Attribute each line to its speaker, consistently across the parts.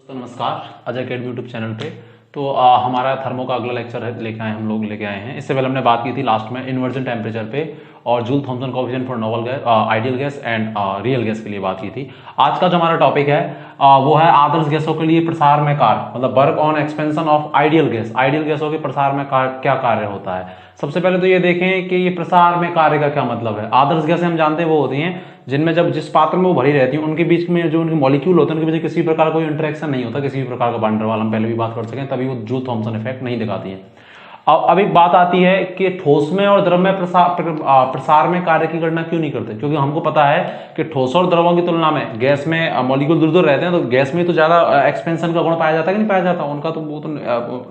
Speaker 1: दोस्तों नमस्कार, Ajay academy YouTube channel पे। तो हमारा थर्मो का अगला लेक्चर है, लेके आए हैं। इससे पहले हमने बात की थी लास्ट में इन्वर्जन टेम्परेचर पे और Joule Thomson coefficient for noble gas, ideal gas and real gas के लिए बात की थी। आज का जो हमारा टॉपिक है वो है आदर्श गैसों के लिए प्रसार में कार्य, मतलब work on expansion of ideal gas. Ideal गैसों के प्रसार में क्या कार्य होता है। सबसे पहले तो ये देखें कि ये प्रसार में कार्य का क्या मतलब है। आदर्श गैसें हम जानते हैं वो होती हैं जिनमें जब जिस पात्र में वो भरी रहती है उनके बीच में जो उनके मॉलिक्यूल होते हैं उनके बीच किसी प्रकार का कोई इंटरेक्शन नहीं होता, किसी भी प्रकार का वैन डर वाल हम पहले भी बात कर सकें, तभी वो जूल थॉमसन इफेक्ट नहीं दिखाती है। अब एक बात आती है कि ठोस में और द्रव में प्रसार में कार्य की गणना क्यों नहीं करते, क्योंकि हमको पता है कि ठोस और द्रवों की तुलना में गैस में मॉलिक्यूल दूर दूर रहते हैं, तो गैस में तो ज्यादा एक्सपेंशन का गुण पाया जाता है कि नहीं पाया जाता, उनका तो वो तो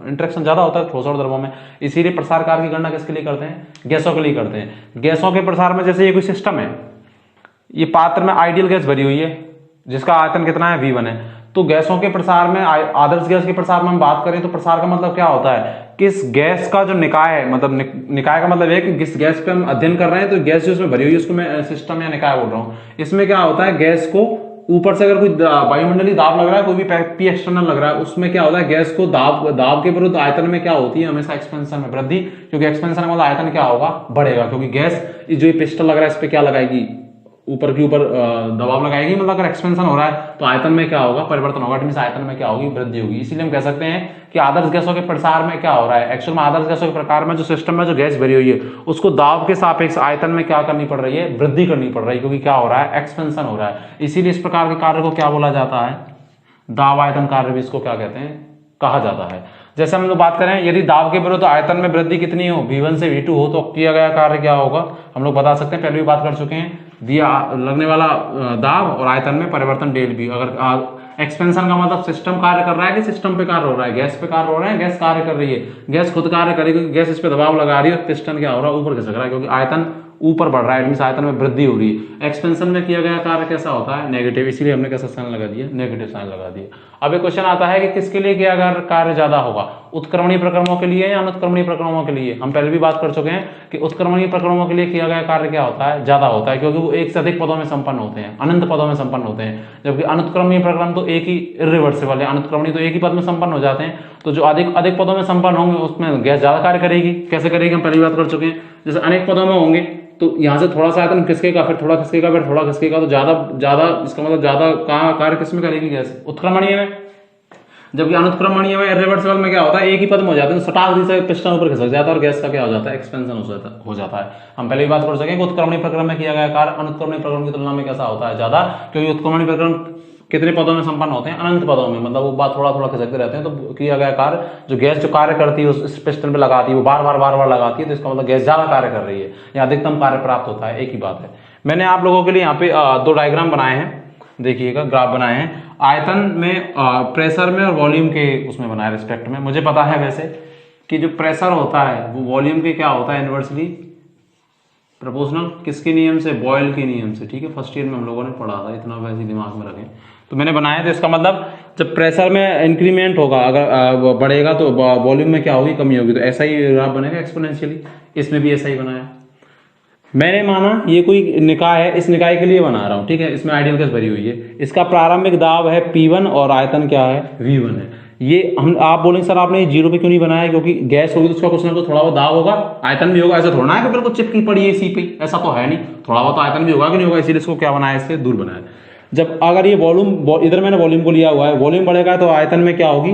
Speaker 1: इंटरेक्शन ज्यादा होता है ठोस और द्रवों में। इसीलिए प्रसार कार्य की गणना किसके लिए करते हैं, गैसों के लिए करते हैं। गैसों के प्रसार में जैसे ये कोई सिस्टम है, ये पात्र में आइडियल गैस भरी हुई है जिसका आयतन कितना है V1 है। तो गैसों के प्रसार में आदर्श गैस के प्रसार में हम बात करें तो प्रसार का मतलब क्या होता है, किस गैस का जो निकाय है, मतलब निकाय का मतलब है कि किस गैस पे हम अध्ययन कर रहे हैं, तो गैस जो उसमें भरी हुई है उसको मैं सिस्टम या निकाय बोल रहा हूं। इसमें क्या होता है, गैस को ऊपर से अगर कोई वायुमंडलीय दाब लग रहा है, कोई भी पी एक्सटर्नल लग रहा है, उसमें क्या होता है गैस को दाब के विरुद्ध आयतन में क्या होती है, हमेशा एक्सपेंशन में वृद्धि, क्योंकि एक्सपेंशन का मतलब आयतन क्या होगा, बढ़ेगा, क्योंकि गैस जो ये पिस्टन लग रहा है इस पे क्या लगाएगी, ऊपर की ऊपर दबाव लगाएगी, मतलब अगर एक्सपेंशन हो रहा है तो आयतन में क्या होगा, परिवर्तन होगा, मींस आयतन में क्या होगी, वृद्धि होगी। इसीलिए हम कह सकते हैं कि आदर्श गैसों के प्रसार में क्या हो रहा है, एक्चुअल में आदर्श गैसों के प्रकार में जो सिस्टम में जो गैस भरी हुई है उसको दाब के सापेक्ष आयतन में क्या करनी पड़ रही है, वृद्धि करनी पड़ रही है, क्योंकि क्या हो रहा है, एक्सपेंशन हो रहा है। इसीलिए इस प्रकार के कार्य को क्या बोला जाता है, दाब आयतन कार्य भी इसको क्या कहते हैं, कहा जाता है। जैसे हम लोग बात करें, यदि दाब के विरुद्ध आयतन में वृद्धि कितनी हो, V1 से V2 हो, तो किया गया कार्य क्या होगा, हम लोग बता सकते हैं, पहले भी बात कर चुके हैं। दिया लगने वाला दाब और आयतन में परिवर्तन डेल V। अगर एक्सपेंशन का मतलब सिस्टम कार्य कर रहा है कि सिस्टम पे कार्य हो रहा है, गैस पे कार्य हो रहा है, गैस कार्य कर रही है, गैस खुद कार्य करेगी क्योंकि गैस इस पे दबाव लगा रही है और पिस्टन क्या हो रहा है, ऊपर खिसक रहा है, क्योंकि आयतन ऊपर बढ़ रहा है, मींस आयतन में वृद्धि हो रही है। एक्सपेंशन में किया गया कार्य कैसा होता है, नेगेटिव, इसीलिए हमने कैसा साइन लगा दिया, नेगेटिव साइन लगा दिया। अब एक क्वेश्चन आता है कि किसके लिए किया गया कार्य ज्यादा होगा, उत्क्रमणीय प्रक्रमों के लिए या अनुत्क्रमणीय प्रक्रमों के लिए। हम पहले भी बात कर चुके हैं कि उत्क्रमणीय प्रक्रमों के लिए किया गया कार्य क्या होता है, ज्यादा होता है, क्योंकि वो एक से अधिक पदों में संपन्न होते हैं, अनंत पदों में संपन्न होते हैं, जबकि अनुत्क्रमणीय प्रक्रम तो एक ही इरिवर्सिबल है, अनुत्क्रमणीय तो एक ही पद में संपन्न हो जाते हैं। तो जो अधिक पदों में संपन्न होंगे उसमें गैस ज्यादा कार्य करेगी। कैसे करेगी, हम पहले बात कर चुके हैं। जैसे अनेक पदों में होंगे तो यहाँ से थोड़ा सा आयतन खिसकेगा, फिर थोड़ा खिसकेगा, फिर थोड़ा खिसकेगा, तो ज्यादा इसका मतलब ज्यादा कार्य किसमें करेगी, गैस उत्क्रमणीय में। जबकि अनुत्क्रमणीय में इरिवर्सिबल में क्या होता है, एक ही पद में हो जाते हैं, तो सटाक दी से पिस्टन ऊपर खिसक जाता है और गैस का क्या हो जाता है, एक्सपेंशन हो जाता है। हम पहले भी बात कर सकें कि उत्क्रमणीय प्रक्रम में किया गया कार्य अनुत्क्रमणीय प्रक्रम की तुलना में कैसा होता है, ज्यादा, क्योंकि उत्क्रमणीय प्रक्रम कितने पदों में संपन्न होते हैं, अनंत पदों में, मतलब वो बात थोड़ा थोड़ा खिसकते रहते हैं। तो किया गया कार्य, जो गैस जो कार्य करती है उस पिस्टन पे लगाती है, वो बार बार लगाती है, तो इसका मतलब गैस ज्यादा कार्य कर रही है या अधिकतम कार्य प्राप्त होता है, एक ही बात है। मैंने आप लोगों के लिए यहाँ पे दो डायग्राम बनाए हैं, देखिएगा, ग्राफ बनाए हैं, आयतन में, प्रेशर में और वॉल्यूम के उसमें बनाए रिस्पेक्ट में। मुझे पता है वैसे कि जो प्रेशर होता है वो वॉल्यूम के क्या होता है, इनवर्सली प्रोपोर्शनल, किसके नियम से, बॉयल के नियम से। ठीक है, फर्स्ट ईयर में हम लोगों ने पढ़ा था, इतना वैसे दिमाग में रखें। तो मैंने बनाया, तो इसका मतलब जब प्रेशर में इंक्रीमेंट होगा, अगर बढ़ेगा तो वॉल्यूम में क्या होगी, कमी होगी, तो ऐसा ही ग्राफ बनेगा एक्सपोनेंशियली। इसमें भी ऐसा ही बनाया। मैंने माना ये कोई निकाय है, इस निकाय के लिए बना रहा हूं, ठीक है, इसमें आइडियल गैस भरी हुई है, इसका प्रारंभिक दाब है P1 और आयतन क्या है, V1 है। ये हम आप बोलेंगे सर आपने जीरो पे क्यों नहीं बनाया, क्योंकि गैस होगी तो उसका कुछ ना कुछ थोड़ा बहुत दाब होगा, आयतन भी होगा, ऐसा थोड़ा है कि बिल्कुल चिपकी पड़ी है इसी पे, ऐसा तो है नहीं, थोड़ा बहुत आयतन भी होगा कि नहीं होगा, इसीलिए इसको क्या बनाया, इससे दूर बनाया। जब अगर ये वॉल्यूम, इधर मैंने वॉल्यूम को लिया हुआ है, वॉल्यूम बढ़ेगा तो आयतन में क्या होगी,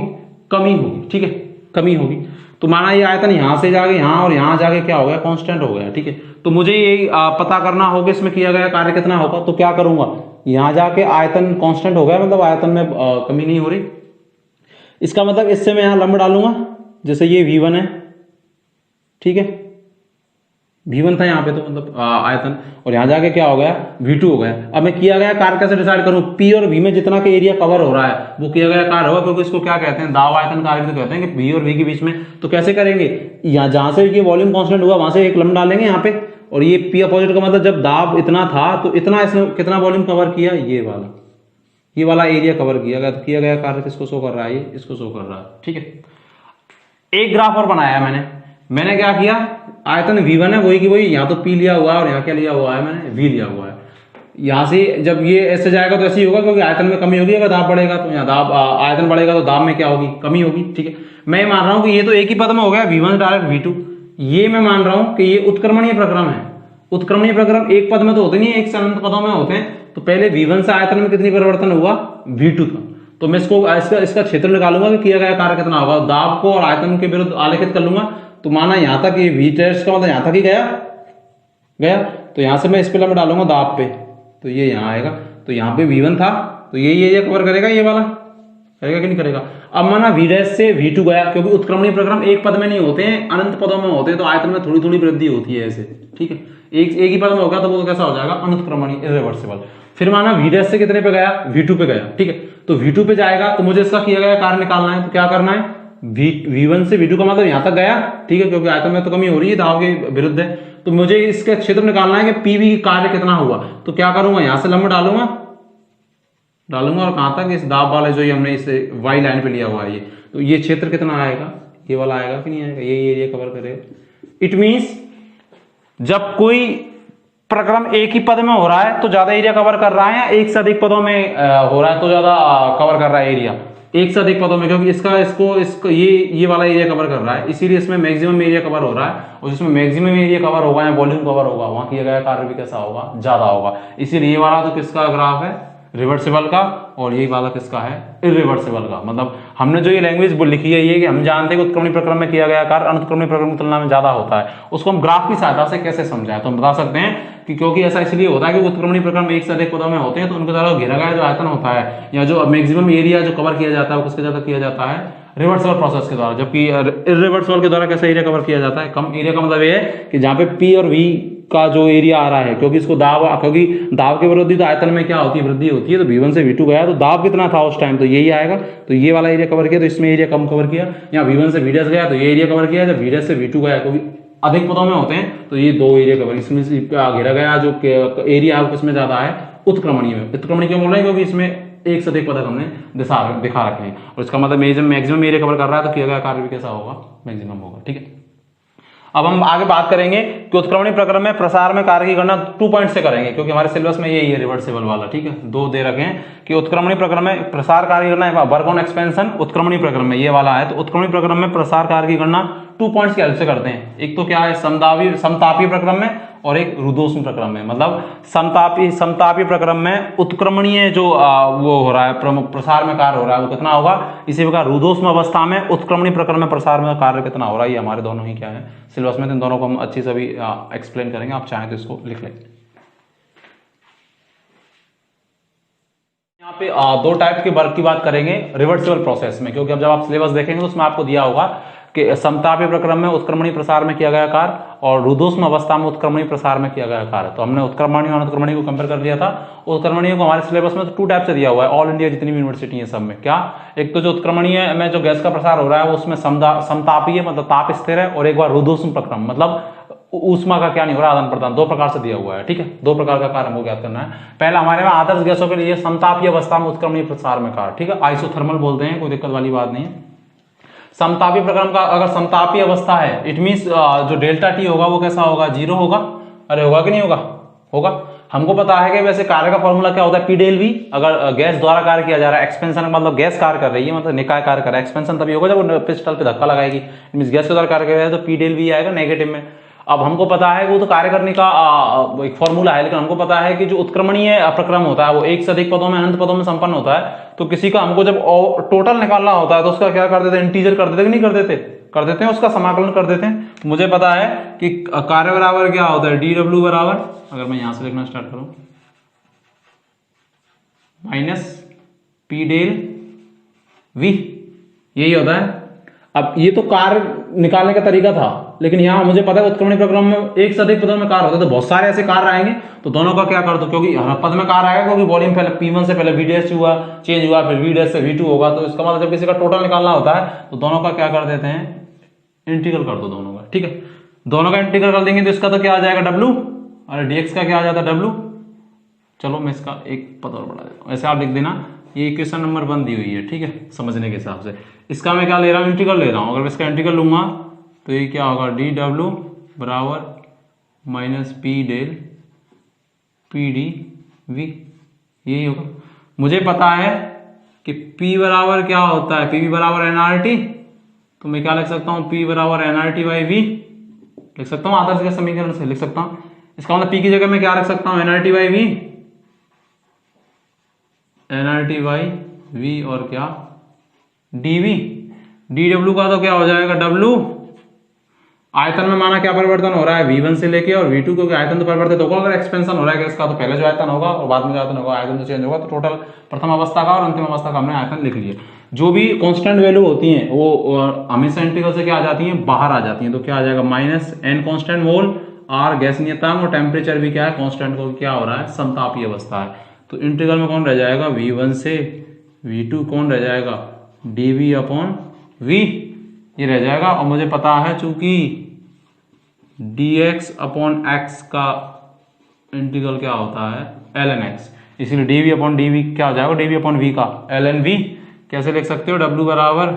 Speaker 1: कमी होगी, ठीक है, कमी होगी। तो माना ये आयतन यहां से जाके यहाँ और यहाँ जाके क्या हो गया, कांस्टेंट हो गया, ठीक है। तो मुझे ये पता करना होगा इसमें किया गया कार्य कितना होगा, तो क्या करूंगा, यहां जाके आयतन कांस्टेंट हो गया, मतलब आयतन में कमी नहीं हो रही। इसका मतलब इससे मैं यहां लंब डालूंगा, जैसे ये V1 है, ठीक है, V1 था यहाँ पे, तो मतलब आयतन, और यहाँ जाके क्या हो गया, V2 हो गया। अब मैं किया गया कार्य कैसे डिसाइड करूं, P और V में जितना का एरिया कवर हो रहा है वो किया गया कार्य होगा, क्योंकि इसको क्या कहते हैं, दाब आयतन कार्य भी तो कहते हैं कि V और V के बीच में। तो कैसे करेंगे, यहाँ जहां से ये वॉल्यूम कांस्टेंट हुआ वहां से एक लंब डालेंगे यहाँ पे, और ये P अपोजिट का मतलब जब दाब इतना था तो इतना इसने कितना वॉल्यूम कवर किया, ये वाला एरिया कवर किया गया। तो किया गया कार्य किसको शो कर रहा है, ये इसको शो कर रहा है, ठीक है। एक ग्राफ और बनाया मैंने क्या किया, आयतन V1 है वही की वही, यहाँ तो P लिया हुआ है और यहाँ क्या लिया हुआ है, मैंने V लिया हुआ है। यहाँ से जब ये ऐसे जाएगा तो ऐसे ही होगा, क्योंकि आयतन में कमी होगी। अगर दाब बढ़ेगा तो यहाँ दाब आयतन बढ़ेगा तो दाब में क्या होगी, कमी होगी। ठीक है, मैं मान रहा हूँ कि ये तो एक ही पद में हो गया V1 डायरेक्ट V2। ये मैं मान रहा हूँ कि ये उत्क्रमणीय प्रक्रम है। उत्क्रमणीय प्रक्रम एक पद में तो होते नहीं, एक से अनंत पदों में होते हैं। तो पहले V1 से आयतन में कितनी परिवर्तन हुआ, V2 का। तो मैं इसका क्षेत्र निकालूंगा कि किया गया कार्य कितना होगा, दाब को और आयतन के विरुद्ध आलेखित कर लूंगा। तो माना यहाँ तक ये V टेस्ट का मतलब यहाँ तक ही गया, तो यहाँ से मैं इस पे डालूंगा दाब पे, तो ये यहाँ आएगा। तो यहाँ पे V1 था, तो ये एरिया कवर करेगा, ये वाला करेगा कि नहीं करेगा। अब माना V' से V2 गया, क्योंकि उत्क्रमणीय प्रक्रम एक पद में नहीं होते हैं, अनंत पदों में होते हैं, तो आयतन में थोड़ी थोड़ी वृद्धि होती है ऐसे। ठीक है, एक ही पद में होगा तो वो तो कैसा हो जाएगा, अनुत्क्रमणीय, इररिवर्सिबल। फिर माना V' से कितने पे गया, V2 पे गया। ठीक है, तो V2 पे जाएगा तो मुझे इसका किया गया कार्य निकालना है। तो क्या करना है, V1 से V2 का मतलब यहाँ तक गया। ठीक है, क्योंकि आयतन में तो कमी हो रही है, दाब के विरुद्ध है। तो मुझे इसका क्षेत्र निकालना है कि PV कार्य कितना हुआ। तो क्या करूंगा, यहाँ से लंब डालूंगा और कहां तक, इस दाब वाले जो ये हमने इसे Y लाइन पे लिया हुआ है ये, तो ये क्षेत्र कितना आएगा, ये वाला आएगा कि नहीं आएगा, ये एरिया कवर करेगा। इट मींस जब कोई प्रक्रम एक ही पद में हो रहा है तो ज्यादा एरिया कवर कर रहा है, या एक से अधिक पदों में हो रहा है तो ज्यादा कवर कर रहा है एरिया, एक से अधिक पदों में, क्योंकि इसको ये वाला एरिया कवर कर रहा है, इसीलिए इसमें मैक्सिमम एरिया कवर हो रहा है। और जिसमें मैक्सिमम एरिया कवर होगा या वॉल्यूम कवर होगा, वहां किया गया कार्य भी कैसा होगा, ज्यादा होगा। इसीलिए ये वाला तो किसका ग्राफ है, रिवर्सिबल का, और यही वाला किसका है, इररिवर्सिबल का। मतलब हमने जो ये लैंग्वेज लिखी है ये कि हम जानते हैं कि उत्क्रमणीय प्रक्रम में किया गया कार्य अनुत्क्रमणीय प्रक्रम की तुलना में ज्यादा होता है, उसको हम ग्राफ की सहायता से कैसे समझाएं। तो हम बता सकते हैं कि क्योंकि ऐसा इसलिए होता है कि उत्क्रमणीय प्रक्रम एक से अधिक पदों में होते हैं, तो उनके द्वारा घेरा गया जो आयतन होता है या जो मैक्सिमम एरिया जो कवर किया जाता है वो किसके ज्यादा किया जाता है, रिवर्सिबल प्रोसेस के द्वारा। जबकि इररिवर्सिबल के द्वारा कैसा एरिया कवर किया जाता है, कम एरिया का मतलब ये है कि जहां पे P और V का जो एरिया आ रहा है, क्योंकि इसको क्योंकि दाब के विरुद्ध तो आयतन में क्या होती है, वृद्धि होती है। तो V1 से V2 गया तो दाब कितना था उस टाइम, तो यही आएगा। तो ये वाला एरिया कवर किया, तो इसमें एरिया कम कवर किया। यहाँ V1 से V' गया तो ये एरिया कवर किया, जब V' से V2 गया क्योंकि अधिक पदों में होते हैं तो ये दो एरिया कवर, इसमें घेरा गया जो एरिया किसमें ज्यादा है, उत्क्रमणीय में। उत्क्रमणीय क्यों बोल रहे हैं, क्योंकि इसमें एक से अधिक पदक हमने दिखा रखे हैं, और इसका मतलब मैक्सिमम एरिया कवर कर रहा है, तो किया गया कार्य भी कैसा होगा, मैक्सिमम होगा। ठीक है, अब हम आगे बात करेंगे कि उत्क्रमणीय प्रक्रम में प्रसार में कार्य की गणना 2 पॉइंट से करेंगे, क्योंकि हमारे सिलेबस में यही है रिवर्सिबल वाला। ठीक है, 2 दे रखे हैं कि उत्क्रमणीय प्रक्रम में प्रसार कार्य की गणना, वर्क ऑन एक्सपेंशन उत्क्रमणीय प्रक्रम में ये वाला है। तो उत्क्रमणीय प्रक्रम में प्रसार कार्य की गणना 2 पॉइंट्स की हेल्प से करते हैं। एक तो क्या है, समतापीय प्रक्रम में, और एक रुद्धोष्म प्रक्रम में। मतलब समतापीय प्रक्रम में उत्क्रमणीय जो वो हो रहा है, प्रसार में कार्य हो रहा है, वो कितना होगा। इसी प्रकार रुद्धोष्म अवस्था में उत्क्रमणीय प्रक्रम में प्रसार में कार्य कितना हो रहा है, ये हमारे दोनों ही क्या है सिलेबस में, इन दोनों को हम अच्छी से भी एक्सप्लेन करेंगे। आप चाहें तो इसको लिख लें। यहाँ पे 2 टाइप के वर्क की बात करेंगे रिवर्सिबल प्रोसेस में, क्योंकि अब जब आप सिलेबस देखेंगे तो उसमें आपको दिया होगा कि समतापीय प्रक्रम में उत्क्रमणीय प्रसार में किया गया कार्य और रुद्धोष्म अवस्था में उत्क्रमणीय प्रसार में किया गया कार्य। तो हमने उत्क्रमणीय और अनुत्क्रमणीय को कंपेयर कर लिया था। उत्क्रमणीय को हमारे सिलेबस में तो 2 टाइप से दिया हुआ है, ऑल इंडिया जितनी भी यूनिवर्सिटी है सब में। क्या, एक तो जो उत्क्रमणीय में जो गैस का प्रसार हो रहा है वो उसमें समतापीय मतलब ताप स्थिर है, और एक बार रुद्धोष्म प्रक्रम मतलब ऊष्मा का क्या नहीं हो रहा, आदान प्रदान। 2 प्रकार से दिया हुआ है। ठीक है, 2 प्रकार का कार्य हमको ज्ञात करना है। पहला हमारे में आदर्श गैसों के लिए समतापीय अवस्था में उत्क्रमणीय प्रसार में कार्य। ठीक है, आइसोथर्मल बोलते हैं, कोई दिक्कत वाली बात नहीं है। समतापीय प्रक्रम का अगर समतापीय अवस्था है, इट मींस जो डेल्टा टी होगा वो कैसा होगा, 0 होगा। अरे होगा कि नहीं होगा, होगा। हमको पता है कि वैसे कार्य का फॉर्मूला क्या होता है, P del V। अगर गैस द्वारा कार्य किया जा रहा है, एक्सपेंशन का मतलब गैस कार्य कर रही है, मतलब निकाय कार्य कर रहा है। एक्सपेंशन तभी होगा जब वो पिस्टल पे धक्का लगाएगी, मींस गैस के द्वारा कार्य कर रहा है, तो P del V आएगा नेगेटिव में। अब हमको पता है वो तो कार्य करने का एक फॉर्मूला है, लेकिन हमको पता है कि जो उत्क्रमणीय प्रक्रम होता है वो एक से अधिक पदों में, अनंत पदों में संपन्न होता है। तो किसी का हमको जब टोटल निकालना होता है तो उसका क्या कर देते हैं, इंटीजर कर देते हैं कि नहीं कर देते, कर देते हैं, उसका समाकलन कर देते हैं। तो मुझे पता है कि कार्य बराबर क्या होता है, dw बराबर, अगर मैं यहां से लिखना स्टार्ट करूं, माइनस P del V, यही होता है। अब ये तो कार्य निकालने का तरीका था, लेकिन यहाँ मुझे पता है उत्क्रमणीय प्रक्रम में एक से अधिक पदों में कार्य होता है, तो बहुत सारे ऐसे कार्य आएंगे, तो दोनों का क्या कर दो, क्योंकि हर पद में कार्य आएगा, क्योंकि वॉल्यूम पहले P1 से पहले V' हुआ, चेंज हुआ, फिर V' से V2 होगा। तो इसका मतलब जब किसी का टोटल निकालना होता है तो दोनों का क्या कर देते हैं, इंटीग्रल कर दो दोनों का। ठीक है, दोनों का इंटीग्रल कर देंगे तो इसका तो क्या आ जाएगा W, और dx का क्या आ जाता है W। चलो मैं इसका एक पद और बढ़ा देता हूँ, ऐसे आप लिख देना, ये इक्वेशन नंबर 1 दी हुई है। ठीक है, समझने के हिसाब से इसका मैं क्या ले रहा हूँ, इंटीग्रल ले रहा हूँ। अगर मैं इसका इंटीग्रल लूंगा तो ये क्या होगा, dw बराबर minus P del PD V, यही होगा। मुझे पता है कि P बराबर क्या होता है, PV बराबर nRT, तो मैं क्या लिख सकता हूँ, P बराबर nRT बाई V लिख सकता हूँ, आदर्श गैस समीकरण से लिख सकता हूँ। इसका मतलब P की जगह मैं क्या रख सकता हूँ, nRT by V, nRT by V और क्या dV, dW का तो क्या हो जाएगा W, आयतन में माना क्या परिवर्तन हो रहा है V1 से लेके और V2, क्योंकि आयतन तो परिवर्तित होगा, अगर एक्सपेंशन हो रहा है गैस का तो पहले जो आयतन होगा और बाद में जो आयतन होगा, आयतन तो चेंज होगा, तो टोटल प्रथम अवस्था का और अंतिम अवस्था का हमने आयतन लिख लिया। जो भी कांस्टेंट वैल्यू होती हैं वो हमेशा इंटीग्रल से क्या आ जाती हैं, बाहर आ जाती हैं, तो क्या आ जाएगा -n कांस्टेंट मोल, R गैस नियतांक और टेम्परेचर भी क्या है कांस्टेंट, को क्या हो रहा है समतापीय अवस्था है। तो इंटीग्रल में कौन रह जाएगा, V1 से V2 कौन रह जाएगा, dV अपॉन V ये रह जाएगा। और मुझे पता है चूंकि dx अपॉन x का इंटीग्रल क्या होता है ln x, इसीलिए dv अपॉन dv क्या हो जाएगा, dv अपॉन v का ln v। कैसे लिख सकते हो, w बराबर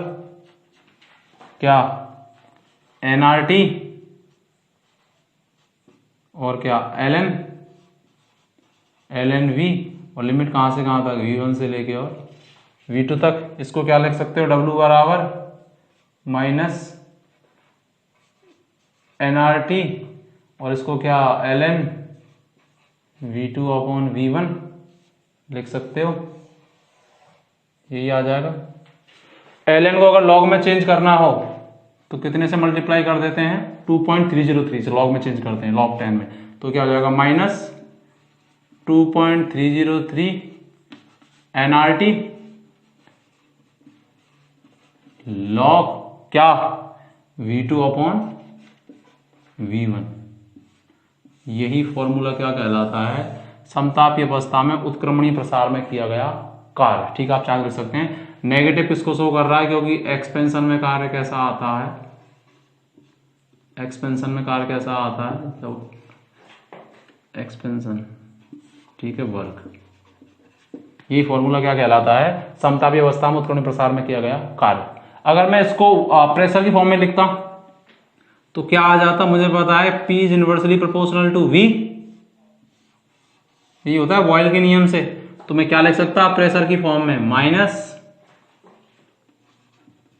Speaker 1: क्या nRT और क्या ln v, और लिमिट कहाँ से कहाँ तक, v1 से लेके और v2 तक। इसको क्या लिख सकते हो, w बराबर माइनस nRT और इसको क्या ln v2 अपॉन v1 लिख सकते हो, यही आ जाएगा। ln को अगर लॉग में चेंज करना हो तो कितने से मल्टीप्लाई कर देते हैं, 2.303 से लॉग में चेंज करते हैं, log 10 में, तो क्या हो जाएगा -2.303 nRT log क्या v2 अपॉन V1। यही फॉर्मूला क्या कहलाता है, समतापीय अवस्था में उत्क्रमणीय प्रसार में किया गया कार्य। ठीक है, आप चाहे लिख सकते हैं। नेगेटिव किसको शो कर रहा है, क्योंकि एक्सपेंशन में कार्य कैसा आता है, एक्सपेंशन में कार्य कैसा आता है, तो एक्सपेंशन, ठीक है, वर्क। यही फॉर्मूला क्या कहलाता है, समतापीय अवस्था में उत्क्रमणीय प्रसार में किया गया कार्य। अगर मैं इसको प्रेशर की फॉर्म में लिखता तो क्या आ जाता, मुझे पता है P is inversely proportional to V, ये होता है बॉयल के नियम से। तो मैं क्या लिख सकता प्रेशर की फॉर्म में,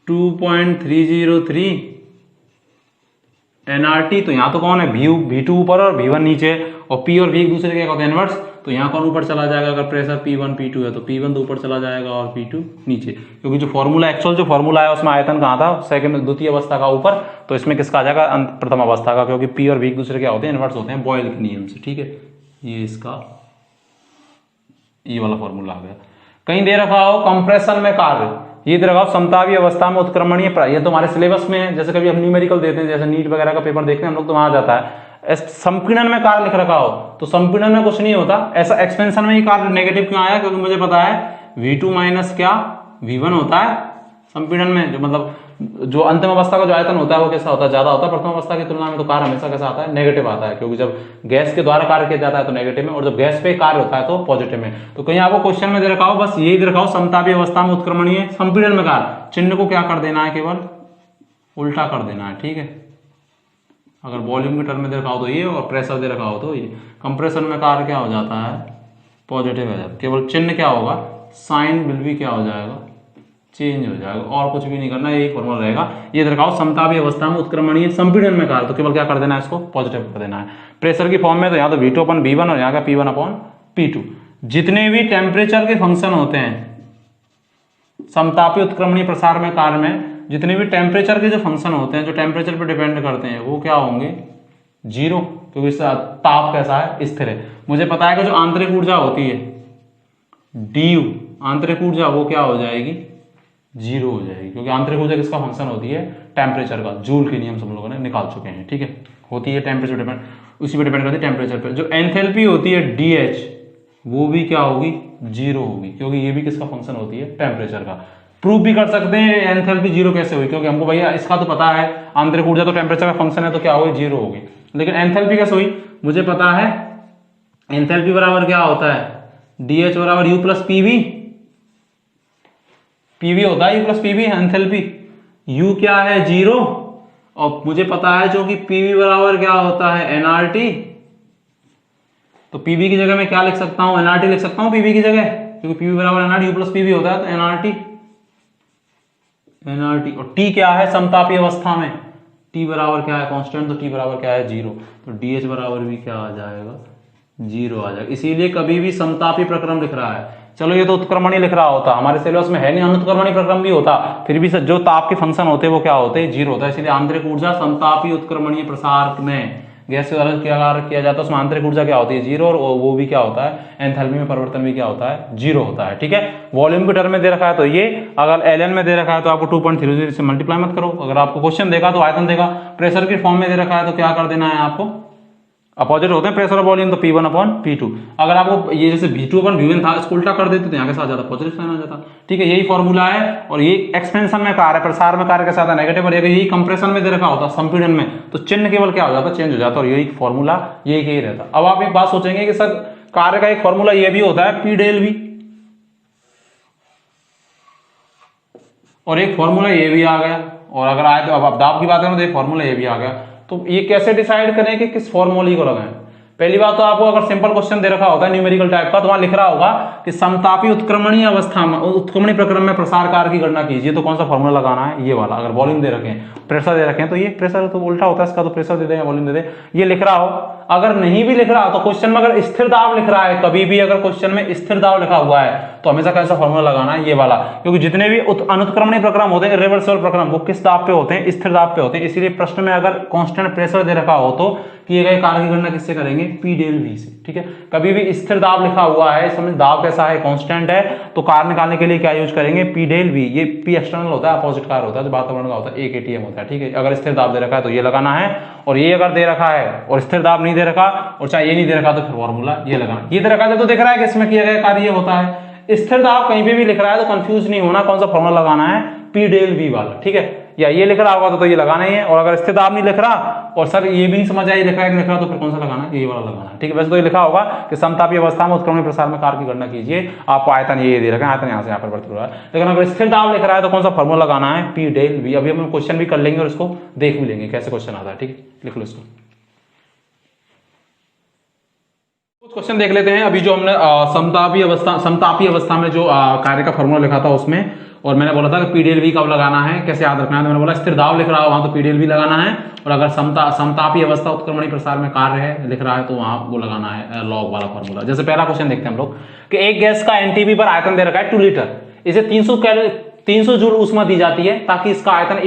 Speaker 1: -2.303 nRT। तो यहां तो कौन है, V2 ऊपर और V1 नीचे, और P और V एक दूसरे के होते हैं इनवर्स, तो यहाँ कौन ऊपर चला जाएगा, अगर प्रेशर P1 P2 है तो P1 तो ऊपर चला जाएगा और P2 नीचे, क्योंकि जो फॉर्मूला एक्चुअल जो फॉर्मूला है उसमें आयतन कहाँ था, सेकंड द्वितीय अवस्था का ऊपर, तो इसमें किसका आ जाएगा, प्रथम अवस्था का, क्योंकि P और V एक दूसरे क्या होते हैं, इनवर्स होते हैं बॉयल के नियम से। ठीक है, ये इसका ये वाला फॉर्मूला आ गया। कहीं दे रखा हो कंप्रेशन में कार्य, ये दे रखा हो समतापीय अवस्था में उत्क्रमणीय, ये तो हमारे सिलेबस में है, जैसे कभी हम न्यूमेरिकल देते हैं, जैसे नीट वगैरह का पेपर देखते हैं हम लोग, तो वहां जाता है संपीड़न में कार्य लिख रखा हो, तो संपीड़न में कुछ नहीं होता ऐसा, एक्सपेंशन में ही कार्य नेगेटिव क्यों आया, क्योंकि मुझे पता है V2 माइनस क्या V1 होता है संपीड़न में, जो मतलब जो अंतिम अवस्था का जो आयतन होता है वो कैसा होता है, ज्यादा होता है प्रथम अवस्था की तुलना में, तो कार्य हमेशा कैसा आता है, नेगेटिव आता है, क्योंकि जब गैस के द्वारा कार्य किया जाता है तो नेगेटिव में, और जब गैस पे कार्य होता है तो पॉजिटिव में। तो कहीं आपको क्वेश्चन में दे रखा हो, बस यही दे रखा हो समतापीय अवस्था में उत्क्रमणीय संपीड़न में कार्य, चिन्ह को क्या कर देना है, केवल उल्टा कर देना है। ठीक है, अगर वॉल्यूम के टर्म में दे रखा हो तो ये, और प्रेशर दे रखा हो तो ये। कंप्रेशन में कार्य क्या हो जाता है, पॉजिटिव हो जाता है, केवल चिन्ह क्या होगा, साइन बिल भी क्या हो जाएगा, चेंज हो जाएगा, और कुछ भी नहीं करना, यही फॉर्मूला रहेगा। ये दे रखा हो समतापीय अवस्था में उत्क्रमणीय संपीड़न में कार्य, तो केवल क्या कर देना है, इसको पॉजिटिव कर देना है। प्रेशर की फॉर्म में तो यहाँ तो V2 अपॉन V1 और यहाँ का P1 अपॉन P2। जितने भी टेम्परेचर के फंक्शन होते हैं समतापीय उत्क्रमणीय प्रसार में कार्य में, जितने भी टेम्परेचर के जो फंक्शन होते हैं जो टेम्परेचर पर डिपेंड करते हैं, वो क्या होंगे, जीरो, क्योंकि ताप कैसा है, स्थिर है। मुझे पता है कि जो आंतरिक ऊर्जा होती है du, आंतरिक ऊर्जा वो क्या हो जाएगी, जीरो हो जाएगी, क्योंकि आंतरिक ऊर्जा किसका फंक्शन होती है, टेम्परेचर का। जूल के नियम हम लोगों ने निकाल चुके हैं। ठीक है, होती है टेम्परेचर डिपेंड, उसी पर डिपेंड करती है टेम्परेचर पर। जो एंथैल्पी होती है DH, वो भी क्या होगी, जीरो होगी, क्योंकि ये भी किसका फंक्शन होती है, टेम्परेचर का। प्रूव भी कर सकते हैं एंथैल्पी जीरो कैसे हुई, क्योंकि हमको भैया इसका तो पता है आंतरिक ऊर्जा तो टेम्परेचर का फंक्शन है, तो क्या होगी, जीरो होगी। लेकिन एंथैल्पी कैसे हुई, मुझे पता है एंथैल्पी बराबर क्या होता है, DH बराबर U प्लस PV, PV होता है U plus PV enthalpy, U क्या है, जीरो, और मुझे पता है जो कि PV बराबर क्या होता है, nRT, तो पीवी की जगह मैं क्या लिख सकता हूं, एनआरटी लिख सकता हूं पीवी की जगह, क्योंकि पीवी बराबर एनआरटी यू प्लस पीवी होता है, तो एनआरटी और टी क्या है समतापी अवस्था में, टी बराबर क्या है कांस्टेंट, तो टी बराबर क्या है 0, तो डीएच बराबर भी क्या आ जाएगा 0 आ जाएगा। इसीलिए कभी भी समतापी प्रक्रम लिख रहा है, चलो ये तो उत्क्रमणी लिख रहा होता, हमारे सिलेबस में है नहीं, अनुत्क्रमणी प्रक्रम भी होता, फिर भी जो ताप के फंक्शन होते हैं वो क्या होते हैं 0 होता है। इसलिए आंतरिक ऊर्जा समतापी उत्क्रमणीय प्रसार में गैस के द्वारा किया जाता है, उसमें आंतरिक ऊर्जा क्या होती है 0, और वो भी क्या होता है एंथैल्पी में परिवर्तन भी क्या होता है 0 होता है। ठीक है, वॉल्यूम के टर्म में दे रखा है तो ये, अगर एलएन में दे रखा है तो आपको 2.30 से मल्टीप्लाई मत करो, अगर आपको क्वेश्चन देगा तो आयतन देगा, प्रेशर के फॉर्म में दे रखा है तो क्या कर देना है आपको, अपोजिट होते हैं प्रेशर और वॉल्यूम, तो P1 अपॉन P2। अगर आपको ये जैसे V2 अपॉन V1 था, इसको उल्टा कर देते तो यहाँ के साथ जाता पॉजिटिव साइन आ जाता। ठीक है, यही फॉर्मूला है, और ये एक्सपेंशन में कार्य, प्रसार में कार्य के साथ नेगेटिव, और यही कंप्रेशन में दे रखा होता संपीड़न में, तो चिन्ह केवल क्या हो जाता चेंज हो जाता, और यही फॉर्मूला यही रहता। अब आप एक बात सोचेंगे कि सर कार्य का एक फॉर्मूला ये भी होता है P डेल V, और एक फॉर्मूला ये भी आ गया, और अगर आए तो अब दाब की बात करें तो एक फॉर्मूला ये भी आ गया, तो ये कैसे डिसाइड करें कि किस फॉर्मूले को लगाएं। पहली बात तो आपको अगर सिंपल क्वेश्चन दे रखा होता है न्यूमेरिकल टाइप का, तो वहां लिख रहा होगा कि समतापी उत्क्रमणीय अवस्था में उत्क्रमणी प्रक्रम में प्रसार कार्य की गणना कीजिए, तो कौन सा फॉर्मूला लगाना है ये वाला। अगर वॉल्यूम दे रखे हैं, प्रेशर दे रखे हैं, तो ये प्रेशर तो उल्टा होता है इसका, तो प्रेशर दे दें या वॉल्यूम दे दें, ये लिख रहा हो। अगर नहीं भी लिख रहा हो तो क्वेश्चन में अगर स्थिर दाब लिख रहा है, कभी भी अगर क्वेश्चन में स्थिर दाब लिखा हुआ है तो हमेशा कैसा फॉर्मूला लगाना है ये वाला, क्योंकि जितने भी अनुत्क्रमणी प्रक्रम होते हैं इर्रिवर्सिबल प्रक्रम, वो किस दाब पे होते हैं स्थिर दाब पे होते हैं। इसीलिए प्रश्न में अगर कांस्टेंट प्रेशर दे रखा हो तो किए गए कार्य की गणना किससे करेंगे P डेल V से। ठीक है, कभी भी स्थिर दाब लिखा हुआ है, इसमें दाब कैसा है कांस्टेंट है, तो कार्य निकालने के लिए क्या यूज करेंगे P डेल V। ये P एक्सटर्नल होता है, अपोजिट कार्य होता है, जो वातावरण का होता है 1 ATM होता है। ठीक है, अगर स्थिर दाब दे रखा है तो ये लगाना है, और ये अगर दे रखा है और स्थिर दाब नहीं दे रखा, और चाहे ये नहीं दे रखा तो फिर फॉर्मूला ये लगाना। ये दे रखा है तो दिख रहा है कि इसमें किया गया कार्य ये होता है। स्थिर दाब कहीं पे भी लिख रहा है तो कंफ्यूज नहीं होना, कौन सा फॉर्मूला लगाना है P डेल V वाला। ठीक है, या ये लिख रहा होगा तो ये लगाना ही है, और अगर स्थिर दाब नहीं लिख रहा और सर ये भी नहीं समझ आया लिख रहा है कि लिख रहा, तो फिर कौन सा लगाना है ये वाला लगाना है। ठीक है, वैसे तो ये लिखा होगा कि समतापी अवस्था में उत्क्रमणी प्रसार में कार्य की गणना कीजिए, आपको आयतन ये दे रखा है, आयतन यहाँ से यहाँ पर परिवर्तित हो रहा है। लेकिन अगर स्थिर दाब लिख रहा है तो कौन सा फॉर्मूला लगाना है P डेल V। अभी हम क्वेश्चन भी कर लेंगे और इसको देख भी लेंगे कैसे क्वेश्चन आता है। ठीक है, लिख लो इसको, कुछ क्वेश्चन देख लेते हैं। अभी जो हमने समतापी अवस्था में जो कार्य का फॉर्मूला लिखा था उसमें, और मैंने बोला था कि P डेल V कब लगाना है, कैसे याद रखना है, तो मैंने बोला स्थिर दाब लिख रहा है वहां तो P डेल V लगाना है, और अगर समतापी अवस्था उत्क्रमणी प्रसार में कार्य है लिख रहा है तो वहां वो लगाना है लॉग वाला फॉर्मूला। जैसे पहला क्वेश्चन देखते हैं हम लोग कि एक गैस का एनटीपी पर आयतन दे रखा है 2 लीटर, इसे 300 जूल ऊष्मा दी जाती है ताकि इसका आयतन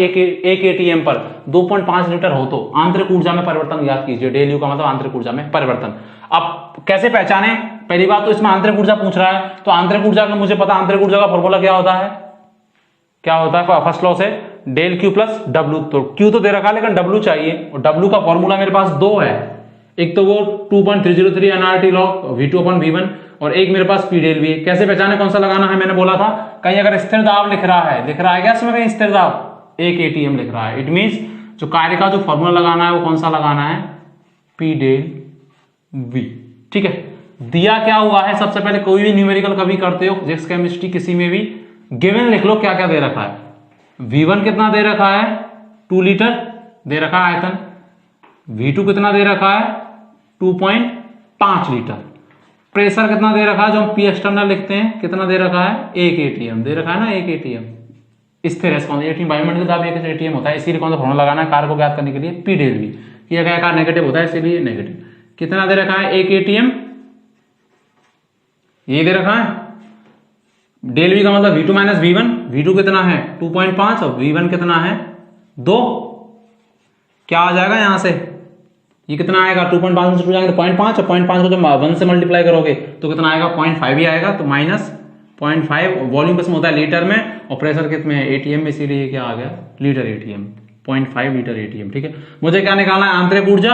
Speaker 1: 1 ATM पर 2.5 लीटर हो, तो आंतरिक ऊर्जा में परिवर्तन ज्ञात कीजिए। डेल यू का मतलब आंतरिक ऊर्जा में परिवर्तन। अब कैसे पहचाने, पहली बात तो इसमें आंतरिक ऊर्जा पूछ रहा है, तो आंतरिक ऊर्जा का मुझे पता, आंतरिक ऊर्जा का फॉर्मूला क्या होता है, फर्स्ट लॉ से डेल क्यू प्लस डब्ल्यू। तो क्यू तो दे रखा है लेकिन डब्ल्यू चाहिए, और डब्ल्यू का फॉर्मूला मेरे पास 2 है, एक तो वो 2.303 NRT log V2 upon V1, और एक मेरे पास P डेल V। कैसे पहचाने कौन सा लगाना है, मैंने बोला था कहीं अगर स्थिर दाब लिख रहा है क्या इसमें कहीं स्थिर दाब 1 ATM लिख रहा है, इट मींस जो कार्य का जो फॉर्मूला लगाना है वो कौन सा लगाना है P डेल V। ठीक है, दिया क्या हुआ है, सबसे पहले कोई भी न्यूमेरिकल कभी करते हो फिजिक्स केमिस्ट्री किसी में भी, गिवन लिख लो क्या क्या दे रखा है। V1 कितना दे रखा है 2 लीटर दे रखा है आयतन, V2 कितना दे रखा है 2.5 लीटर, प्रेशर कितना दे रखा है जो हम P एक्सटर्नल लिखते हैं कितना दे रखा है 1 ATM दे रखा है ना, 1 ATM स्थिर है, वायुमंडलीय दाब 1 ATM होता है। इसीलिए कौन सा फॉर्मूला लगाना है कार्य को ज्ञात करने के लिए P डेल V। किया गया कार्य नेगेटिव होता है इसीलिए नेगेटिव। कितना दे रखा है 1 ATM, ये दे रखा है डेल V का मतलब V2 माइनस V1, V2 कितना है 2.5 और V1 कितना है 2, क्या आ जाएगा यहां से, ये कितना आएगा 2.5 से 2 जाएंगे तो 0.5, और 0.5 को जब 1 से मल्टीप्लाई करोगे तो कितना आएगा 0.5 ही आएगा, तो माइनस 0.5। वॉल्यूम किसमें होता है लीटर में, और प्रेशर कितने है ATM में, इसीलिए क्या आ गया लीटर ATM, 0.5 लीटर ATM। ठीक है, मुझे क्या निकालना है आंतरिक ऊर्जा,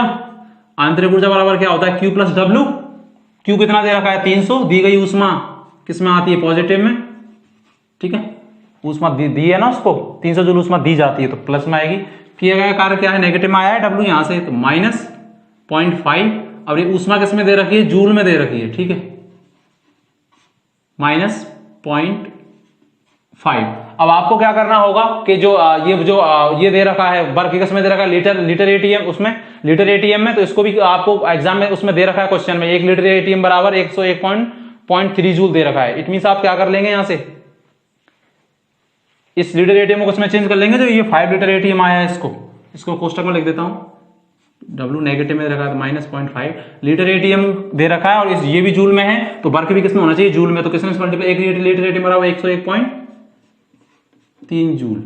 Speaker 1: आंतरिक ऊर्जा बराबर क्या होता है Q प्लस W। Q कितना दे रखा है 300, दी गई ऊष्मा किसमें आती है पॉजिटिव में। ठीक है, ऊष्मा दी है ना उसको 300 जूल ऊष्मा दी जाती है तो प्लस में आएगी। किया गया कार्य क्या है नेगेटिव में आया है W यहां से, तो माइनस 0.5। अब ये ऊष्मा किसमें दे रखी है जूल में दे रखी है। ठीक है, माइनस 0.5। अब आपको क्या करना होगा कि जो ये दे रखा है वर्क किस में दे रखा है, लीटर एटीएम, उसमें लीटर एटीएम में, तो इसको भी आपको एग्जाम में उसमें दे रखा है क्वेश्चन में 1 लीटर एटीएम बराबर 101.3 जूल दे रखा है। इट मींस आप क्या कर लेंगे, यहां से इस लीटर एटीएम को उसमें चेंज कर लेंगे, जो ये 5 लीटर एटीएम आया है इसको कोष्टक में लिख देता हूं, W नेगेटिव में रखा है तो -0.5 लीटर एटीएम दे रखा है, और ये भी जूल में है, तो वर्क भी किसमें होना चाहिए, जूल में। तो किसमें मल्टीप्लाई, 1 लीटर एटीएम बराबर 101.3 जूल।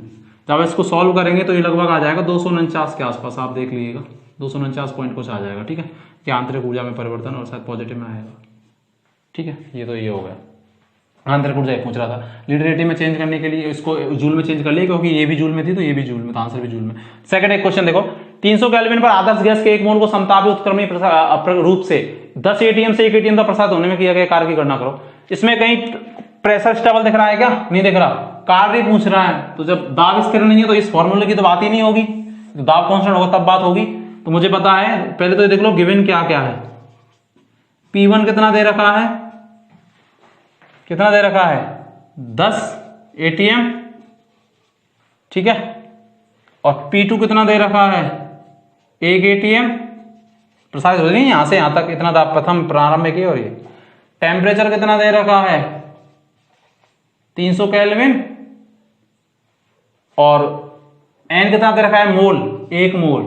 Speaker 1: जब इसको सॉल्व करेंगे तो ये लगभग आ जाएगा 249 के आसपास, आप देख लीजिएगा 249 पॉइंट कुछ आ जाएगा, ठीक है। कि आंतरिक ऊर्जा में परिवर्तन और शायद पॉजिटिव में आएगा, ठीक है। ये तो ये हो गया, आंतरिक ऊर्जा पूछ रहा था। लीटर एटीएम में चेंज करने के लिए इसको जूल में चेंज कर लिया, क्योंकि ये भी जूल में थी तो ये भी जूल में, तो आंसर भी जूल में। सेकंड एक क्वेश्चन देखो, 300 केल्विन पर आदर्श गैस के 1 मोल को समतापी उत्क्रमणी रूप से 10 एटीएम से 1 एटीएम का प्रसार होने में किया गया कार्य की गणना करो। इसमें कहीं प्रेशर स्टेबल दिख रहा है क्या, नहीं दिख रहा, कार्य पूछ रहा है। तो जब दाब स्थिर नहीं है तो इस फॉर्मूले की तो बात ही नहीं होगी, दाब कांस्टेंट होगा तब बात होगी। तो मुझे पता है, पहले तो ये देख लो गिवन क्या क्या है। P1 कितना दे रखा है, कितना दे रखा है 10 एटीएम, ठीक है। और P2 कितना दे रखा है 1 एटीएम, प्रसारित हो नहीं यहां से यहां तक इतना दाब प्रथम प्रारंभ में किया। और ये टेम्परेचर कितना दे रखा है 300 केल्विन, और N कितना दे रखा है मोल, 1 मोल,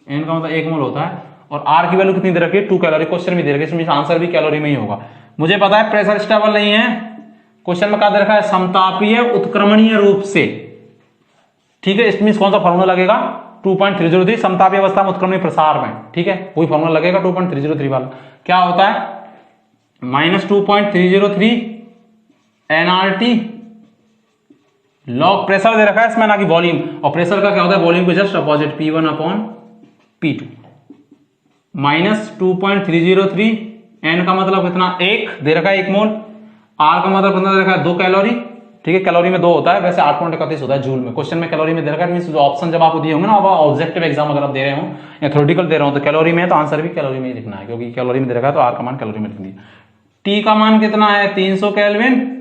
Speaker 1: N का मतलब 1 मोल होता है। और R की वैल्यू कितनी दे रखी है 2 कैलोरी, क्वेश्चन भी दे रखी है, इसमें आंसर भी कैलोरी में ही होगा। मुझे पता है प्रेशर स्टेबल नहीं है, क्वेश्चन में क्या दे रखा है समतापीय उत्क्रमणीय रूप से, ठीक है। इसमें कौन सा फॉर्मूला लगेगा 2.303 समतापीय अवस्था में उत्क्रमणीय प्रसार में, ठीक है। वही फॉर्मूला लगेगा 2.303 वाला। क्या होता है -2.303 nRT लॉग प्रेशर दे रखा है इसमें, ना कि वॉल्यूम। और प्रेशर का क्या होता है वॉल्यूम को जस्ट अपोजिट P1/P2 -2.303 N का मतलब कितना 1 दे रखा है 1 मोल, R का मतलब कितना दे रखा है 2 कैलोरी, ठीक है। कैलोरी में 2 होता है, वैसे 8.31 होता है जूल में। क्वेश्चन में कैलोरी में दे रखा है, मींस जो ऑप्शन जब आप दिए होंगे ना, ऑब्जेक्टिव एग्जाम अगर आप दे रहे हो या थ्योरेटिकल दे रहे हो तो कैलोरी में है, तो आंसर भी कैलोरी में ही लिखना है, क्योंकि कैलोरी में दे रखा है तो R का मान कैलोरी में लिख दिया। T का मान कितना है 300 केल्विन,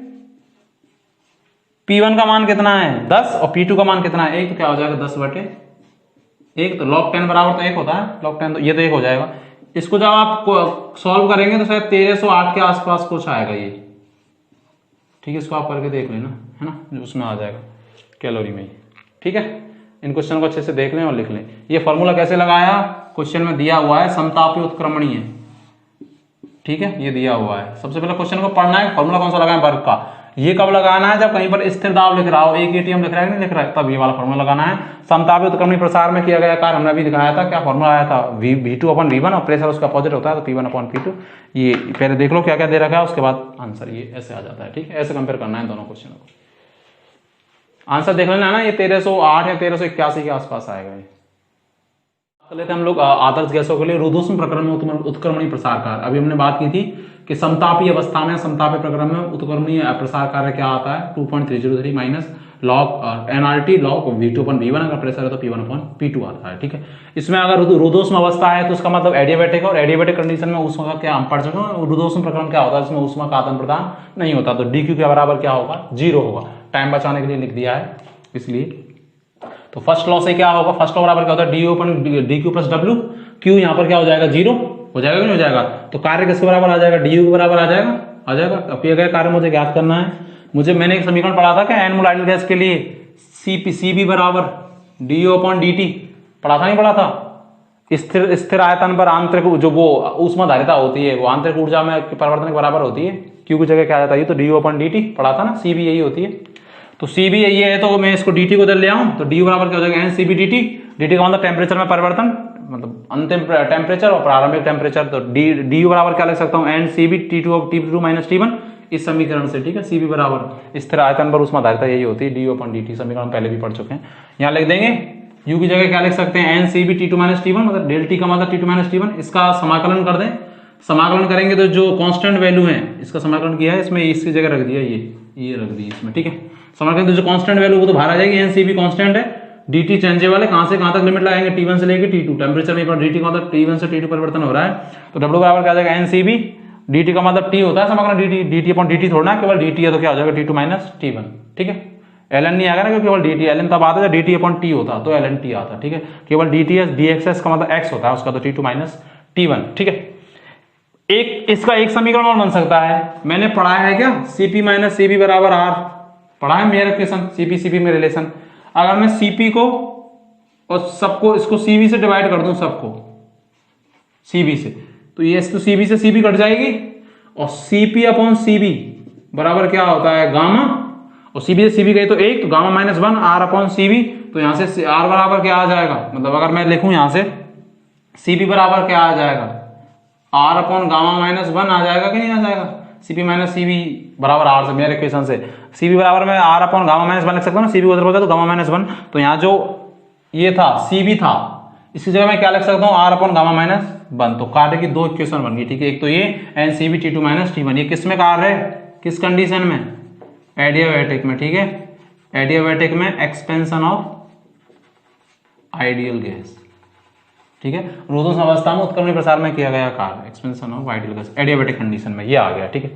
Speaker 1: P1 का मान कितना है 10 और P2 का मान कितना है 1, तो क्या हो जाएगा 10/1। तो log 10 बराबर तो 1 होता है, log 10 तो ये तो 1 हो जाएगा। इसको जब आप सॉल्व करेंगे तो शायद 1308 के आसपास कुछ आएगा ये, ठीक है। इसको आप करके देख लेना, है ना, उसमें आ जाएगा कैलोरी में ही, ठीक है। इन क्वेश्चन को अच्छे से देख लें और लिख लें। ये फॉर्मूला कैसे लगाया, क्वेश्चन में दिया हुआ है समतापी उत्क्रमणीय, ठीक है, ये दिया हुआ है। सबसे पहले क्वेश्चन को पढ़ना है, फॉर्मूला कौन सा लगाए वर्क का। ये कब लगाना है, जब कहीं पर स्थिर दाब लिख रहा हो, 1 एटीएम लिख रहा है नहीं लिख रहा है, तब ये वाला फॉर्मूला लगाना है। समतापी उत्क्रमणीय प्रसार में किया गया कार्य हमने अभी दिखाया था, क्या फॉर्मूला आया था V2/V1, और प्रेशर उसका अपोजिट होता है तो P1/P2। ये पहले देख लो क्या क्या दे रखा है, उसके बाद आंसर ये ऐसे आ जाता है, ठीक है। ऐसे कंपेयर करना है दोनों क्वेश्चनों को। आंसर देख लेना ना, ये 1308 या 1381 के आसपास आएगा। ये कर लेते हैं हम लोग आदर्श गैसों के लिए रुद्धोष्म प्रकरण में उत्क्रमणीय प्रसार कार्य। अभी हमने बात की थी कि समतापी अवस्था में, समतापी प्रकरण में उत्क्रमणीय प्रसार कार्य क्या आता है 2.303 minus log nRT log V2/V1, अगर प्रेशर है तो P1/P2 आता है, ठीक है। इसमें अगर रुद्धोष्म अवस्था है तो उसका मतलब एडियाबैटिक है, और एडियाबैटिक कंडीशन में ऊष्मा का क्या हम पढ़ चुके हैं। रुद्धोष्म प्रकरण क्या होता है, इसमें ऊष्मा का आदान प्रदान नहीं होता, तो DQ के बराबर क्या होगा 0 होगा। टाइम बचाने के लिए लिख दिया है इसलिए। तो फर्स्ट लॉ से क्या होगा, फर्स्ट लॉ बराबर क्या होता है DQ + W, Q यहाँ पर क्या हो जाएगा 0 हो जाएगा, नहीं हो जाएगा। तो कार्य किसके बराबर आ जाएगा DU के बराबर आ जाएगा। अब ये गया कार्य मुझे ज्ञात करना है। मैंने एक समीकरण पढ़ा था क्या N मोल आइडियल गैस के लिए CB बराबर DU/dt पढ़ा था, नहीं पढ़ा था। स्थिर आयतन पर आंतरिक जो वो ऊष्मा धारिता होती है वो आंतरिक ऊर्जा में परिवर्तन के बराबर होती है। Q की जगह क्या आ जाता है, तो DU/dt पढ़ा था ना, CB यही होती है। तो CB यही है, तो मैं इसको dt को इधर ले आऊं तो DU बराबर क्या हो जाएगा NCB/dt। dt का मतलब टेम्परेचर में परिवर्तन, मतलब अंतिम टेम्परेचर और प्रारंभिक टेम्परेचर। तो DU बराबर क्या लिख सकता हूं NCB T2 - T1 इस समीकरण से, ठीक है। CB बराबर स्थिर आयतन पर ऊष्मा धारिता यही होती है DU/dt, समीकरण पहले भी पढ़ चुके हैं। यहाँ लिख देंगे U की जगह क्या लिख सकते हैं NCB T2 - T1, मतलब डेल T का मतलब T2 - T1। इसका समाकलन कर दें, समाकलन करेंगे तो जो कांस्टेंट वैल्यू है इसका समाकलन किया है, इसमें इसकी जगह रख दिया ये रख दी इसमें, ठीक है। समाकलन तो जो कांस्टेंट वैल्यू वो तो बाहर आ जाएगी, NCB कांस्टेंट है, dt चेंजेबल है, कहां से कहां तक लिमिट लगाएंगे T1 से लेके T2। टेम्परेचर में dt का मतलब T1 से T2 परिवर्तन हो रहा है, तो W बराबर क्या आ जाएगा NCB, dt का मतलब T होता है समाकलन dt/dt थोड़ा ना, केवल dt है तो क्या हो जाएगा T2 - T1, ठीक है। ln नहीं आएगा ना, क्योंकि केवल dt, ln तब आता है dt अपॉन t होता, तो ln t आता, ठीक है। केवल dts dxs का मतलब x होता है उसका, तो t2 माइनस t1, ठीक है। एक इसका एक समीकरण और बन सकता है, मैंने पढ़ाया है क्या, cp माइनस cb बराबर r, पढ़ा है मेरा इक्वेशन, cp cp में रिलेशन। अगर मैं cp को और सबको इसको cv से डिवाइड कर दूं, सबको cb से, तो ये तो cb से cb कट जाएगी, और cp अपॉन cb बराबर क्या होता है, गामा, और cb से cb गई तो एक, तो gamma minus 1 r upon cb, तो यहां से r बराबर क्या आ जाएगा, मतलब अगर मैं लिखूं यहां से cb बराबर क्या आ जाएगा, r अपॉन गामा माइनस 1 आ जाएगा कि नहीं आ जाएगा, cp माइनस cb बराबर r से, मेरे इक्वेशन से cb बराबर मैं r अपॉन गामा माइनस 1 लिख सकता हूँ ना, cb उधर होता है तो गामा माइनस 1, तो यहाँ जो ये था cb था, इसकी जगह मैं क्या लिख सकता हूँ, r अपॉन गामा माइनस 1, तो कार्य की दो इक्वेशन बन गई, ठीक है। एक तो ये N cb t2 minus t1, ये किस में कार्य है, किस कंडीशन में, एडियाबैटिक में, ठीक है, एडियाबैटिक में एक्सपेंशन ऑफ आइडियल गैस, ठीक है। रुद्धोष्म अवस्था में उत्क्रमणी प्रसार में किया गया कार्य, expansion of ideal gas, adiabatic condition में ये आ गया, ठीक है।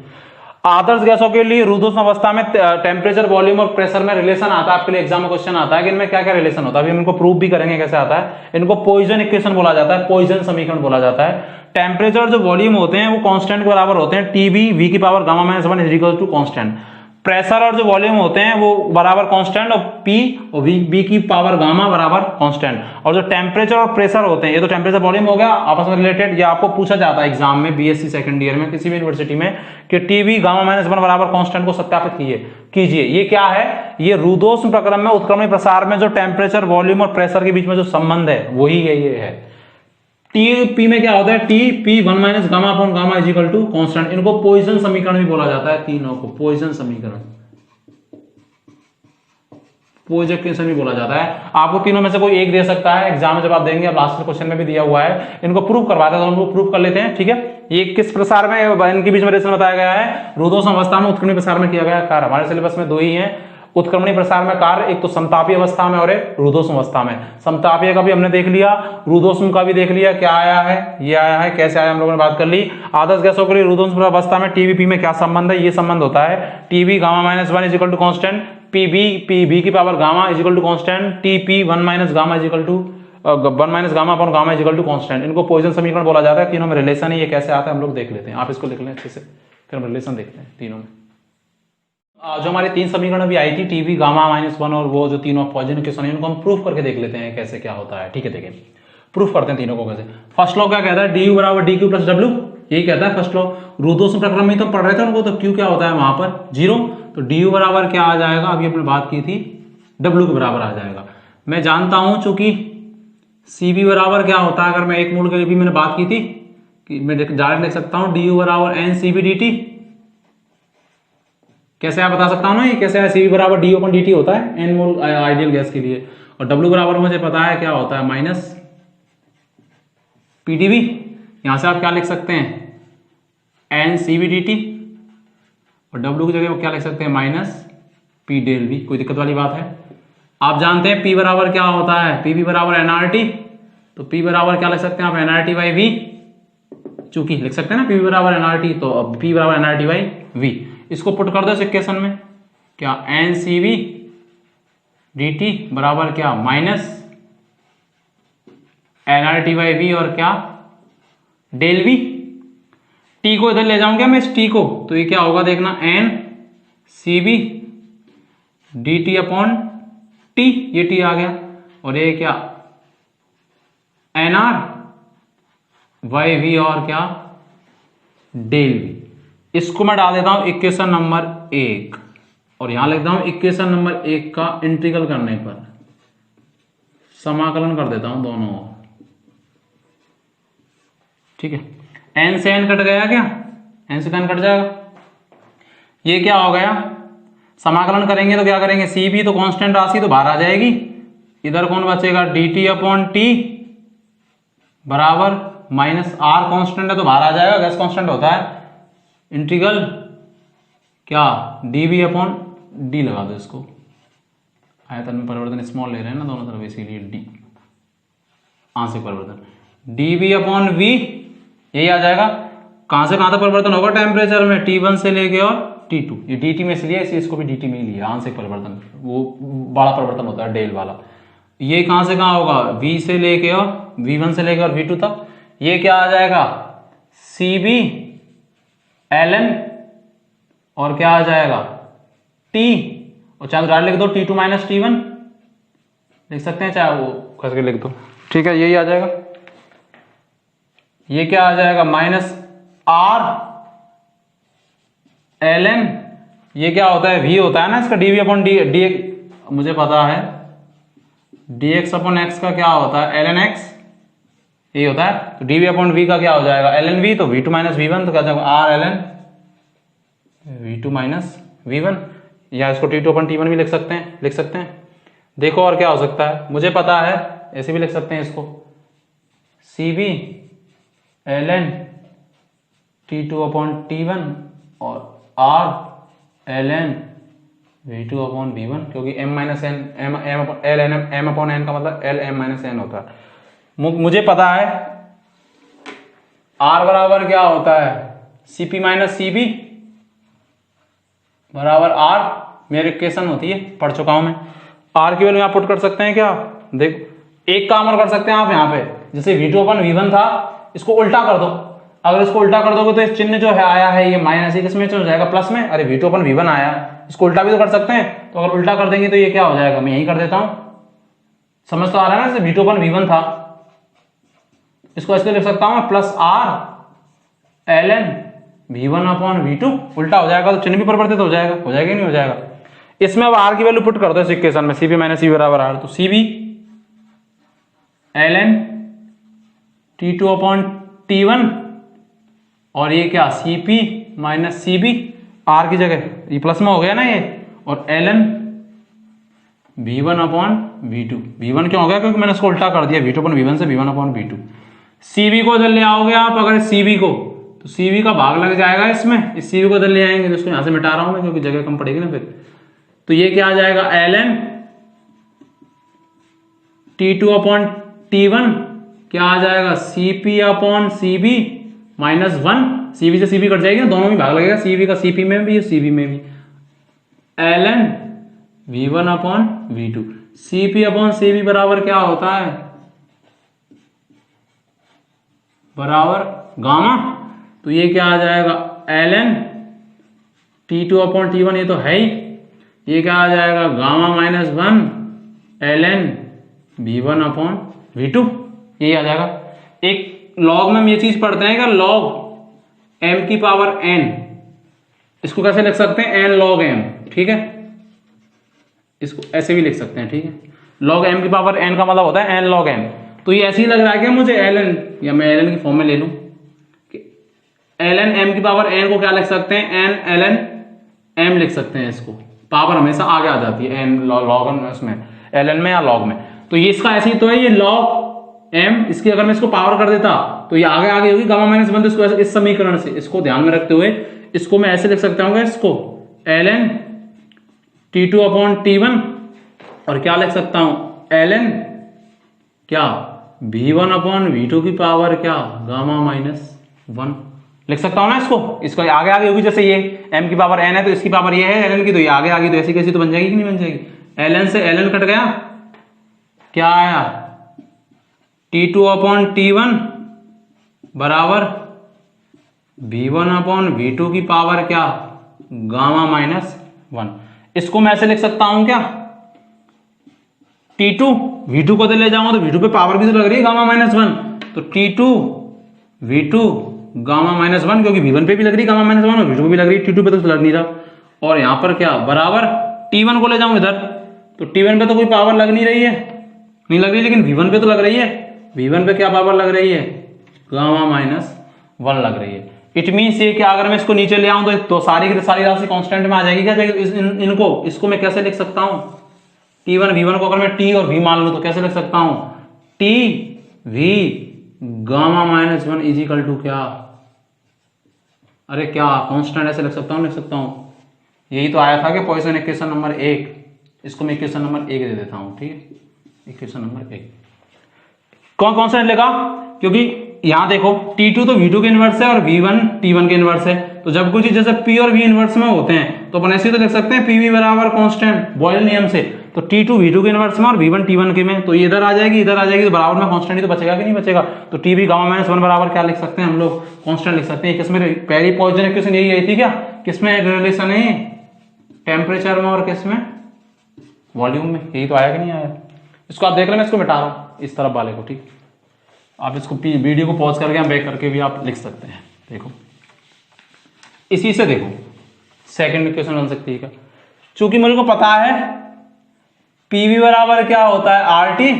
Speaker 1: आदर्श गैसों के लिए रुद्धोष्म अवस्था में टेम्परेचर, वॉल्यूम और प्रेशर में रिलेशन आता है, आपके लिए एग्जाम में क्वेश्चन आता है कि इनमें क्या क्या रिलेशन होता है, अभी हम इनको प्रूव भी करेंगे कैसे आता है। इनको पॉइजन इक्वेशन बोला जाता है, पॉइजन समीकरण बोला जाता है। टेम्परेचर जो वॉल्यूम होते हैं वो कांस्टेंट के बराबर होते हैं, टीबी वी की power gamma minus 1 is equal to constant. Pressure और जो वॉल्यूम होते हैं वो बराबर कांस्टेंट, और पी और वी की पावर गामा बराबर कांस्टेंट। और जो टेम्परेचर और प्रेशर होते हैं, ये तो टेम्परेचर वॉल्यूम हो गया आपस में रिलेटेड, ये आपको पूछा जाता है एग्जाम में, बीएससी सेकंड ईयर में किसी भी यूनिवर्सिटी में, कि टीवी गामा माइनस 1 बराबर कांस्टेंट को सत्यापित कीजिए। ये क्या है, ये रुद्धोष्म प्रक्रम में उत्क्रमणी प्रसार में जो टेम्परेचर, वॉल्यूम और प्रेशर के बीच में जो संबंध है वही ये है। टी पी में क्या होता है, T P 1 minus gamma upon gamma is equal to constant. इनको पॉइजन समीकरण भी बोला जाता है, तीनों को पॉइजन समीकरण, पॉइजन भी बोला जाता है। आपको तीनों में से कोई एक दे सकता है एग्जाम में, जब आप देंगे, अब लास्ट क्वेश्चन में भी दिया हुआ है। इनको प्रूव करवाते हैं, तो हम लोग प्रूव कर लेते हैं, ठीक है। ये किस प्रसार में इनके बीच में रिलेशन बताया गया है, रुद्धोष्म अवस्था में उत्क्रमणी प्रसार में किया गया कार्य। हमारे सिलेबस में दो ही है उत्क्रमणी प्रसार में कार्य, एक तो समतापीय अवस्था में और एक रुद्धोष्म अवस्था में। समतापीय का भी हमने देख लिया, रुद्धोष्म का भी देख लिया, क्या आया है, ये आया है, कैसे आया हम लोगों ने बात कर ली। आदर्श गैसों के लिए रुद्धोष्म अवस्था में टीबीपी में क्या संबंध है, ये संबंध होता है TV gamma minus 1 is equal to constant, PV की power gamma is equal to constant, TP 1 minus gamma is equal to 1 minus gamma upon gamma is equal to constant. इनको पॉइजन समीकरण बोला जाता है। तीनों में रिलेशन है, ये कैसे आता है हम लोग देख लेते हैं। आप इसको लिख लें अच्छे से, फिर हम रिलेशन देखते हैं तीनों में। जो हमारे तीन समीकरण अभी आई थी, टीवी गामा माइनस 1 और वो जो तीनों पॉइजन इक्वेशन है, इनको हम प्रूफ करके देख लेते हैं कैसे क्या होता है, ठीक है। देखिए प्रूफ करते हैं तीनों को कैसे। फर्स्ट लॉ क्या कहता है, डी यू बराबर डी क्यू प्लस डब्ल्यू, यही कहता है फर्स्ट लॉ। रुद्धोष्म प्रक्रम में तो पढ़ रहे थे उनको, तो क्यू क्या होता है वहां पर 0, तो डी यू बराबर क्या आ जाएगा, अभी अपने बात की थी, डब्ल्यू के बराबर आ जाएगा। मैं जानता हूं चूंकि सी बी बराबर क्या होता है, अगर मैं एक मोल के लिए भी मैंने बात की थी कि मैं डायरेक्ट लिख सकता हूं डी यू बराबर N C B D T. कैसे आप बता सकता हूं ना, ये कैसे है, सी बी बराबर डी ओपन डी टी होता है एन मोल आइडियल गैस के लिए, और डब्ल्यू बराबर मुझे पता है क्या होता है, माइनस पीडीवी। यहां से आप क्या लिख सकते हैं, N C B D T, और डब्ल्यू की जगह क्या लिख सकते हैं, माइनस पी डेल वी। कोई दिक्कत वाली बात है। आप जानते हैं पी बराबर क्या होता है, पी वी बराबर एनआरटी, तो पी बराबर क्या लिख सकते हैं आप, एनआरटी बाई वी, चूंकि लिख सकते हैं ना पी बराबर एनआरटी, तो अब पी बराबर एनआरटी बाई वी। इसको पुट कर दो इस इक्वेशन में, क्या N C V D T बराबर क्या, माइनस एनआरटी बाई वी, और क्या डेल वी। टी को इधर ले जाऊंगा मैं इस टी को, तो ये क्या होगा देखना, N C B D T upon T, ये टी आ गया, और ये क्या एन आर वाई वी, और क्या डेल वी। इसको मैं डाल देता हूं इक्वेशन नंबर 1, और यहां लिखता हूं इक्वेशन नंबर 1 का इंटीग्रल करने पर समाकलन कर देता हूं दोनों, ठीक है। एन से एन कट गया क्या, एन से एन कट जाएगा, ये क्या हो गया, समाकलन करेंगे तो क्या करेंगे, सी बी तो कांस्टेंट राशि तो बाहर आ जाएगी, इधर कौन बचेगा, डी टी अपॉन टी बराबर माइनस आर, कांस्टेंट है तो बाहर आ जाएगा, गैस कांस्टेंट होता है, इंटीग्रल क्या डी बी अपॉन डी लगा दो इसको, आयतन में परिवर्तन स्मॉल ले रहे हैं ना दोनों तरफ, इसीलिए डी आंशिक परिवर्तन, डी बी अपॉन वी, यही आ जाएगा। कहां से कहां तक परिवर्तन होगा टेम्परेचर में, T1 से लेके और T2, ये dt में इसलिए इसको भी dt में ही लिया, आंशिक परिवर्तन, वो बड़ा परिवर्तन होता है डेल वाला। ये कहां से कहां होगा, v से लेके और v1 से लेके और v2 तक, ये क्या आ जाएगा cb ln और क्या आ जाएगा t, और चाहे डायरेक्ट लिख दो T2 माइनस T1 लिख सकते हैं, चाहे वो करके लिख दो, ठीक है, यही आ जाएगा। ये क्या आ जाएगा माइनस r ln, ये क्या होता है v होता है ना इसका dv अपॉन dx, मुझे पता है dx अपॉन x का क्या होता है ln x, ये होता है, तो dv अपॉन v का क्या हो जाएगा ln v, तो v2 माइनस v1, तो क्या जाएगा r ln v2 minus v1, या इसको T2 अपॉन T1 भी लिख सकते हैं। देखो और क्या हो सकता है, मुझे पता है, ऐसे भी लिख सकते हैं इसको cb ln T2 upon T1 और r ln v2 upon v1, क्योंकि m minus N m upon n का मतलब l m माइनस n होता है। मुझे पता है r बराबर क्या होता है cp माइनस cb बराबर r, मेरी इक्वेशन होती है, पढ़ चुका हूं मैं। r की वैल्यू यहाँ पुट कर सकते हैं क्या, देखो एक काम और कर सकते हैं आप यहाँ पे, जैसे v2 अपन v1 था, इसको उल्टा कर दो, अगर इसको उल्टा कर दोगे तो इस चिन्ह जो है आया है ये माइनस ही किसमें हो जाएगा प्लस में, अरे v2 अपन v1 आया, इसको उल्टा भी तो कर सकते हैं, तो अगर उल्टा कर देंगे तो ये क्या हो जाएगा, मैं यही कर देता हूं, समझ तो आ रहा है ना, जैसे v2 अपन v1 था, इसको ऐसे लिख सकता हूं plus r ln v1 upon v2, उल्टा हो जाएगा तो चिन्ह भी परिवर्तित हो जाएगा कि नहीं हो जाएगा। इसमें अब r की वैल्यू पुट कर दो इस इक्वेशन में, cp माइनस c बराबर r, तो cb ln T2 upon T1 और ये क्या cp माइनस cb, r की जगह ये प्लस में हो गया ना ये, और ln v1 upon v2, v1 क्यों हो गया, क्योंकि मैंने इसको उल्टा कर दिया, v2 अपॉन v1 से v1 अपॉन v2। cb को इधर ले आओगे आप, अगर cb को, तो cb का भाग लग जाएगा इसमें, इस cb को इधर ले आएंगे, तो इसको यहां से मिटा रहा हूं मैं क्योंकि जगह कम पड़ेगी ना फिर, तो ये क्या आ जाएगा ln T2 अपॉन T1 क्या आ जाएगा cp upon cb minus 1, cb से cb कट जाएगी ना, दोनों में भाग लगेगा, cb का cp में भी cb में भी, ln v1 upon v2, cp upon cb बराबर क्या होता है, बराबर गामा, तो ये क्या आ जाएगा ln T2 अपॉन T1, ये तो है ही, ये क्या आ जाएगा gamma minus 1 ln v1 upon v2, यही आ जाएगा। एक लॉग में हम ये चीज पढ़ते हैं कि लॉग m की पावर n, इसको कैसे लिख सकते हैं n log m, ठीक है, इसको ऐसे भी लिख सकते हैं, ठीक है, log m की पावर n का मतलब होता है n log m, तो ये ऐसे ही लग रहा है कि मुझे ln, या मैं ln की फॉर्म में ले लूं, ln m की पावर n को क्या लिख सकते हैं n ln m लिख सकते हैं, इसको पावर हमेशा आगे आ जाती है n log में, ln में या log में, तो ये इसका ऐसे ही तो है, ये log m, इसकी अगर मैं इसको पावर कर देता तो ये आगे आगे होगी गामा माइनस 1, इसको इस समीकरण से, इसको ध्यान में रखते हुए इसको मैं ऐसे लिख सकता हूँ, इसको ln T2 अपॉन T1 और क्या लिख सकता हूं ln क्या v1 अपॉन v2 की पावर क्या गामा माइनस 1 लिख सकता हूं ना, इसको आगे आगे होगी, जैसे ये m की पावर n है तो इसकी पावर ये है ln की, तो ये आगे आगे, तो ऐसी कैसी तो बन जाएगी कि नहीं बन जाएगी, ln से ln कट गया, क्या आया T2 अपॉन T1 बराबर v1 अपॉन v2 की पावर क्या गामा माइनस 1, इसको मैं ऐसे लिख सकता हूं क्या T2 v2 को ले जाऊंगा तो v2 पे पावर भी तो लग रही है गामा माइनस 1, तो T2 v2 गामा माइनस 1, क्योंकि v1 पे भी लग रही है गामा माइनस 1 और v2 पे भी लग रही है, T2 पे तो लग नहीं रहा, और यहां पर क्या बराबर T1 को ले जाऊं इधर, तो T1 पे तो कोई पावर लग नहीं रही है, नहीं लग रही, लेकिन v1 पे तो लग रही है, v1 पे क्या पावर लग रही है गामा माइनस 1 लग रही है। इट मीन्स ये कि अगर मैं इसको नीचे ले आऊं तो सारी की सारी राशि कांस्टेंट में आ जाएगी, क्या जाएगी, इनको इसको मैं कैसे लिख सकता हूं T1 v1 को अगर मैं T और V मान लूं तो कैसे लिख सकता हूं T V gamma minus 1 is equal to क्या, अरे क्या कांस्टेंट ऐसे लिख सकता हूं, यही तो आया था कि पॉइसन इक्वेशन नंबर 1, इसको मैं इक्वेशन नंबर 1 दे देता हूं, ठीक है, इक्वेशन नंबर 1 कौन सा लिखा, क्योंकि यहां देखो T2 तो V2 के इनवर्स है और V1 T1 के इनवर्स है, तो जब कोई चीज जैसे P और V इनवर्स में होते हैं तो अपन ऐसे तो लिख सकते हैं PV बराबर कांस्टेंट बॉयल नियम से, तो T2 V2 के इनवर्स में और V1 T1 के में, तो ये इधर आ जाएगी इधर आ जाएगी, तो बराबर में कांस्टेंट ही तो बचेगा कि नहीं बचेगा। तो TB गामा माइनस 1 बराबर क्या लिख सकते हैं हम लोग, कांस्टेंट लिख सकते हैं। किसमें पहली पॉइजन इक्वेशन यही आई थी क्या, किसमें रिलेशन है, टेम्परेचर में और किसमें, वॉल्यूम में, यही तो आया कि नहीं आया। इसको आप देख रहे हैं, मैं इसको मिटा रहा हूँ इस तरफ वाले को, ठीक। आप इसको वीडियो को पॉज करके बैक करके भी आप लिख सकते हैं। देखो इसी से देखो सेकंड इक्वेशन बन सकती है क्या, चूंकि मुझे को पता है पीवी बराबर क्या होता है, आरटी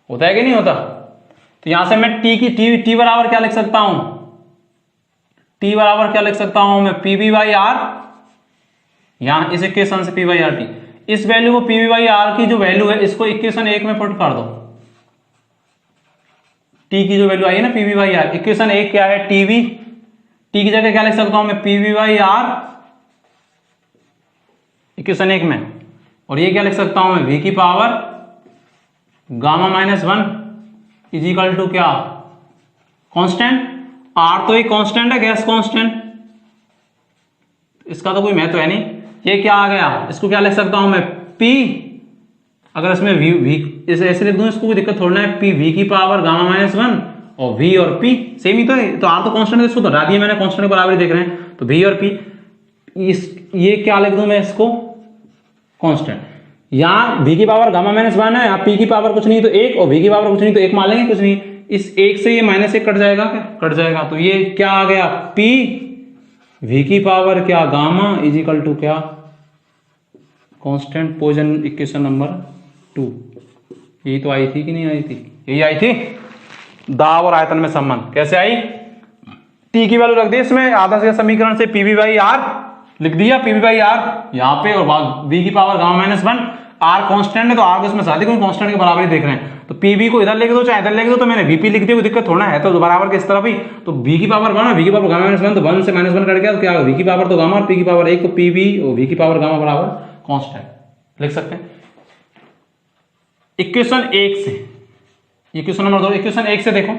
Speaker 1: होता है कि नहीं होता, तो यहां से मैं टी बराबर क्या लिख सकता हूं, टी बराबर क्या लिख सकता हूं मैं, पीवी बाई आर, यहां इस इक्वेशन से पी बाई आर टी, इस वैल्यू को पीवी बाई आर की जो वैल्यू है इसको इक्वेशन 1 में पुट कर दो। टी की जो वैल्यू आई है ना पीवी बाई आर, इक्वेशन 1 क्या है, टीवी, टी की जगह क्या लिख सकता हूं मैं, पीवी बाई आर इक्वेशन 1 में, और ये क्या लिख सकता हूं मैं, वी की power gamma minus 1 is equal to क्या, कांस्टेंट, आर तो एक कांस्टेंट है, गैस कांस्टेंट, इसका तो कोई महत्व है नहीं। ये क्या आ गया, इसको क्या लिख सकता हूं मैं, पी, अगर इसमें वी इसे ऐसे लिख दूं इसको कोई दिक्कत थोड़ा है, पी वी की पावर गामा माइनस 1 और वी और पी सेम ही तो है, तो आर तो कांस्टेंट है, इसको तो हटा दिया मैंने, कांस्टेंट के बराबर देख रहे हैं, तो वी और पी, ये क्या लिख दूं मैं इसको, कांस्टेंट। यहां v की पावर गामा माइनस 1 है, यहाँ p की पावर कुछ नहीं तो 1 और v की पावर कुछ नहीं तो 1 मान लेंगे, कुछ नहीं, इस 1 से ये -1 कट जाएगा, क्या कट जाएगा, तो ये क्या आ गया, p v की पावर क्या गामा इज इक्वल टू क्या, कांस्टेंट, पोजीशन इक्वेशन नंबर 2। यही तो आई थी कि नहीं आई थी, यही आई थी, दाब और आयतन में संबंध कैसे आई, t की वैल्यू रख दी इसमें, आदर्श समीकरण से pv बाई आर लिख दिया, पीवी बाई आर यहाँ पे, और v की power gamma minus 1, R constant है तो आर को इसमें साथ ही कांस्टेंट के बराबर ही देख रहे हैं, तो पीवी को इधर लिख दो चाहे इधर लिख दो, तो मैंने वीपी लिख दिया, कोई दिक्कत थोड़ा है, तो बराबर के इस तरफ ही, तो v की पावर 1 और v की पावर गामा माइनस 1, तो 1 से -1 कट गया, तो क्या होगा, v की पावर तो गामा और p की पावर 1, तो pv और v की पावर गामा बराबर कांस्टेंट लिख सकते हैं। इक्वेशन 1 से, इक्वेशन नंबर 2, इक्वेशन 1 से देखो,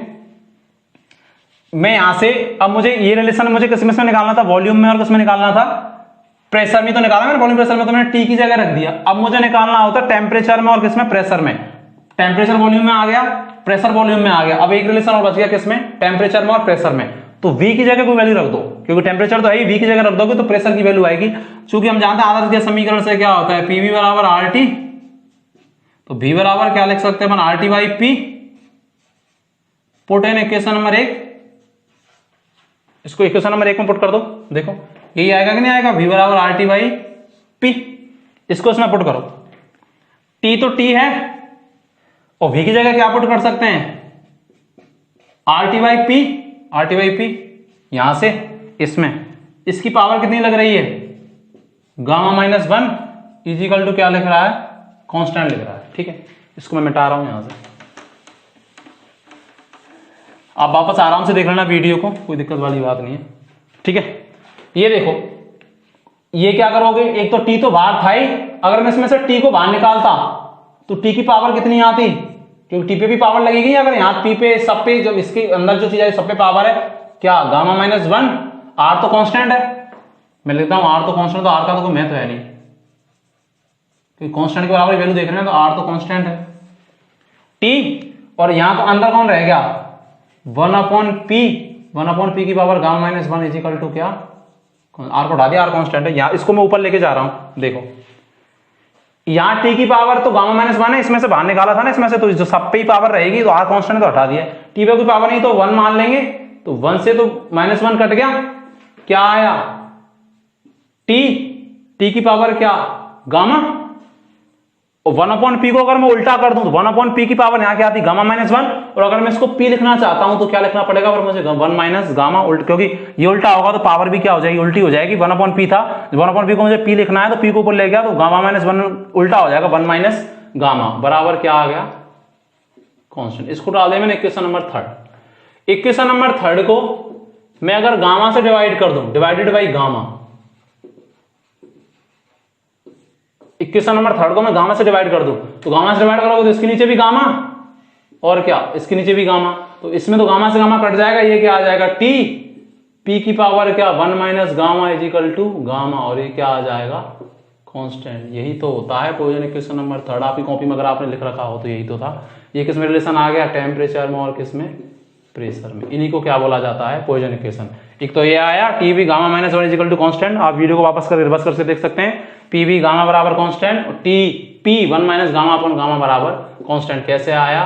Speaker 1: मैं यहां से अब मुझे ये रिलेशन मुझे किस में से निकालना था, वॉल्यूम में और किस में निकालना था, प्रेशर में तो निकाला मैंने, वॉल्यूम प्रेशर में तो मैंने टी की जगह रख दिया, अब मुझे निकालना होता है टेम्परेचर में और किसमें, प्रेशर में, टेम्परेचर वॉल्यूम में आ गया, प्रेशर वॉल्यूम में आ गया, अब एक रिलेशन और बच गया किसमें, टेम्परेचर में और प्रेशर में, तो v की जगह कोई वैल्यू रख दो, क्योंकि टेम्परेचर तो है ही, v की जगह रख दोगे तो प्रेशर की वैल्यू आएगी, क्योंकि हम जानते हैं आदर्श गैस समीकरण से क्या होता है, पीवी बराबर आर टी, तो v बराबर क्या लिख सकते हैं अपन, R T by P, put in equation number 1, इसको इक्वेशन नंबर 1 में पुट कर दो, देखो यही आएगा कि नहीं आएगा, v बराबर आर टी बाई पी, इसको इसमें पुट करो, t तो t है और v की जगह क्या पुट कर सकते हैं, are T by P, are T by P, यहां से इसमें इसकी पावर कितनी लग रही है, गामा माइनस 1 इजिकल टू क्या लिख रहा है, कांस्टेंट लिख रहा है, ठीक है, इसको मैं मिटा रहा हूं यहां से, आप वापस आराम से देख लेना वीडियो को, कोई दिक्कत वाली बात नहीं है, ठीक है। ये देखो, ये क्या करोगे, एक तो t तो बाहर था ही, अगर मैं इसमें से t को बाहर निकालता तो t की पावर कितनी आती, क्योंकि t पे भी पावर लगेगी, अगर यहाँ p पे सब पे जब इसके अंदर जो चीज है सब पे पावर है, क्या गामा माइनस 1, r तो कांस्टेंट है, मैं लिखता हूं r तो कांस्टेंट, तो r का तो कोई महत्व है नहीं, क्योंकि कांस्टेंट के बराबर वैल्यू देख रहे हैं, तो r तो कांस्टेंट है, t और यहां तो अंदर कौन रह गया, 1/p की power gamma minus 1 is equal to क्या, आर को हटा दिया, आर कांस्टेंट है, यहाँ इसको मैं ऊपर लेके जा रहा हूं, देखो यहाँ टी की पावर तो गामा माइनस 1 है, इसमें से बाहर निकाला था ना, इसमें से तो जो सब पे ही पावर रहेगी, तो आर कांस्टेंट तो हटा दिया, टी पे कोई पावर नहीं तो 1 मान लेंगे, तो 1 से तो -1 कट गया, क्या आया, टी की पावर क्या, गामा, और 1/p को अगर मैं उल्टा कर दूं तो 1/p की पावर यहां क्या आती, गामा माइनस 1, और अगर मैं इसको p लिखना चाहता हूं तो क्या लिखना पड़ेगा, और मुझे 1 माइनस गामा क्योंकि ये उल्टा होगा तो पावर भी क्या हो जाएगी, उल्टी हो जाएगी, 1/p था, 1/p को मुझे p लिखना है तो p को ऊपर ले गया, तो गामा माइनस 1 उल्टा हो जाएगा, 1 माइनस गामा बराबर क्या आ गया, कांस्टेंट। इसको डाल दें मैंने इक्वेशन नंबर 3, इक्वेशन नंबर 3 को मैं अगर गामा से डिवाइड कर दूं, divided by gamma, equation number 3 को मैं गामा से डिवाइड कर दूं, तो गामा से डिवाइड करोगे तो इसके नीचे भी गामा और क्या, इसके नीचे भी गामा, तो इसमें तो गामा से गामा कट जाएगा, ये क्या आ जाएगा, टी P की पावर क्या 1 minus gamma is equal to gamma, और ये क्या आ जाएगा कांस्टेंट। यही तो होता है पॉइजन इक्वेशन नंबर 3 आपकी कॉपी में अगर आपने लिख रखा हो तो यही तो था। ये किस में रिलेशन आ गया, टेम्परेचर में और किस में, प्रेशर में। इन्हीं को क्या बोला जाता है, पॉइजन इक्वेशन। एक तो ये आया T B gamma minus 1 is equal to constant, आप वीडियो को वापस कर रिवर्स करके देख सकते हैं। पी बी गामा बराबर constant, T P 1 minus gamma upon gamma बराबर कांस्टेंट। कैसे आया,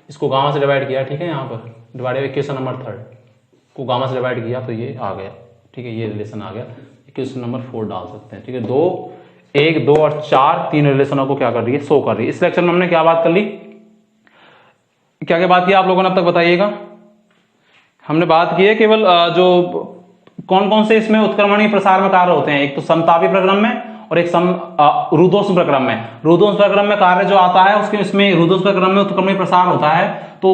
Speaker 1: इसको गामा से डिवाइड किया, ठीक है, यहाँ पर डिवाइडेड इक्वेशन नंबर 3 को गामा से डिवाइड किया तो ये आ गया, ठीक है, ये रिलेशन आ गया। इक्वेशन नंबर 4 डाल सकते हैं, ठीक है। 2 1 2 और 4 तीन रिलेशनों को क्या कर रही है, शो कर रही है। इस लेक्चर में हमने क्या बात कर ली, क्या क्या बात की आप लोगों ने अब तक बताइएगा। हमने बात की है केवल जो कौन कौन से इसमें उत्क्रमणीय प्रसार में कार्य होते हैं, एक तो समतापी प्रक्रम में और एक रुद्धोष्म प्रक्रम में। रुद्धोष्म प्रक्रम में कार्य जो आता है उसके इसमें रुद्धोष्म प्रक्रम में उत्क्रमणीय प्रसार होता है। तो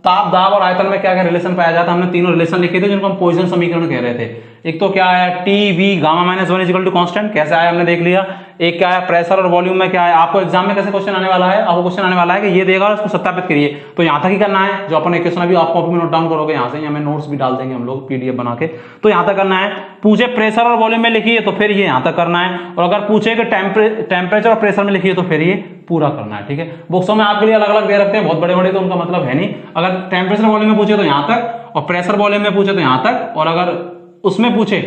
Speaker 1: ताप दाब और आयतन में क्या क्या रिलेशन पाया जाता है, हमने तीनों रिलेशन लिखे थे जिनको हम पॉइजन समीकरण कह रहे थे। एक तो क्या आया T V gamma minus 1 is equal to constant, कैसे आया हमने देख लिया। एक क्या आया प्रेशर और वॉल्यूम में क्या है, आपको एग्जाम में कैसे क्वेश्चन आने वाला है, आपको क्वेश्चन आने वाला है कि ये देगा और उसको सत्यापित करिए, तो यहां तक ही करना है। जो अपन इक्वेशन अभी आप कॉपी में नोट डाउन करोगे यहाँ से, हमें नोट्स भी डाल देंगे हम लोग पीडीएफ बना के, तो यहां तक करना है। पूछे प्रेशर और वॉल्यूम में लिखिए तो फिर ये यहां तक करना है, और अगर पूछे कि टेम्परेचर और प्रेशर में लिखिए तो फिर ये पूरा करना है, ठीक है। बुक्सों में आपके लिए अलग अलग दे रखते हैं, बहुत बड़े बड़े, तो उनका मतलब है नहीं। अगर टेम्परेचर वॉल्यूम में पूछे तो यहां तक, और प्रेशर वॉल्यूम में पूछे तो यहां तक, और अगर उसमें पूछे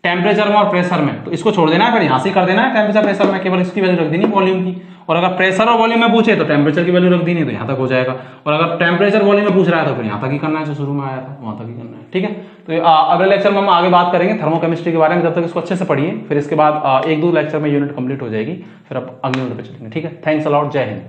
Speaker 1: टेम्परेचर में और प्रेशर में तो इसको छोड़ देना है, फिर यहां से कर देना है टेम्परेचर प्रेशर में, केवल इसकी वैल्यू रख देनी वॉल्यूम की। और अगर प्रेशर और वॉल्यूम में पूछे तो टेम्परेचर की वैल्यू रख देनी, तो यहां तक हो जाएगा। और अगर टेम्परेचर वॉल्यूम में पूछ रहा है तो फिर यहां तक ही करना है, जो शुरू में आया था वहां तक ही करना है, ठीक है। तो अगले लेक्चर में हम आगे बात करेंगे थर्मोकेमिस्ट्री के बारे में, जब तक इसको अच्छे से पढ़िए, फिर इसके बाद 1-2 लेक्चर में यूनिट कंप्लीट हो जाएगी, फिर अब अगले यूनिट पे चलेंगे, ठीक है। थैंक्स अ लॉट, जय हिंद।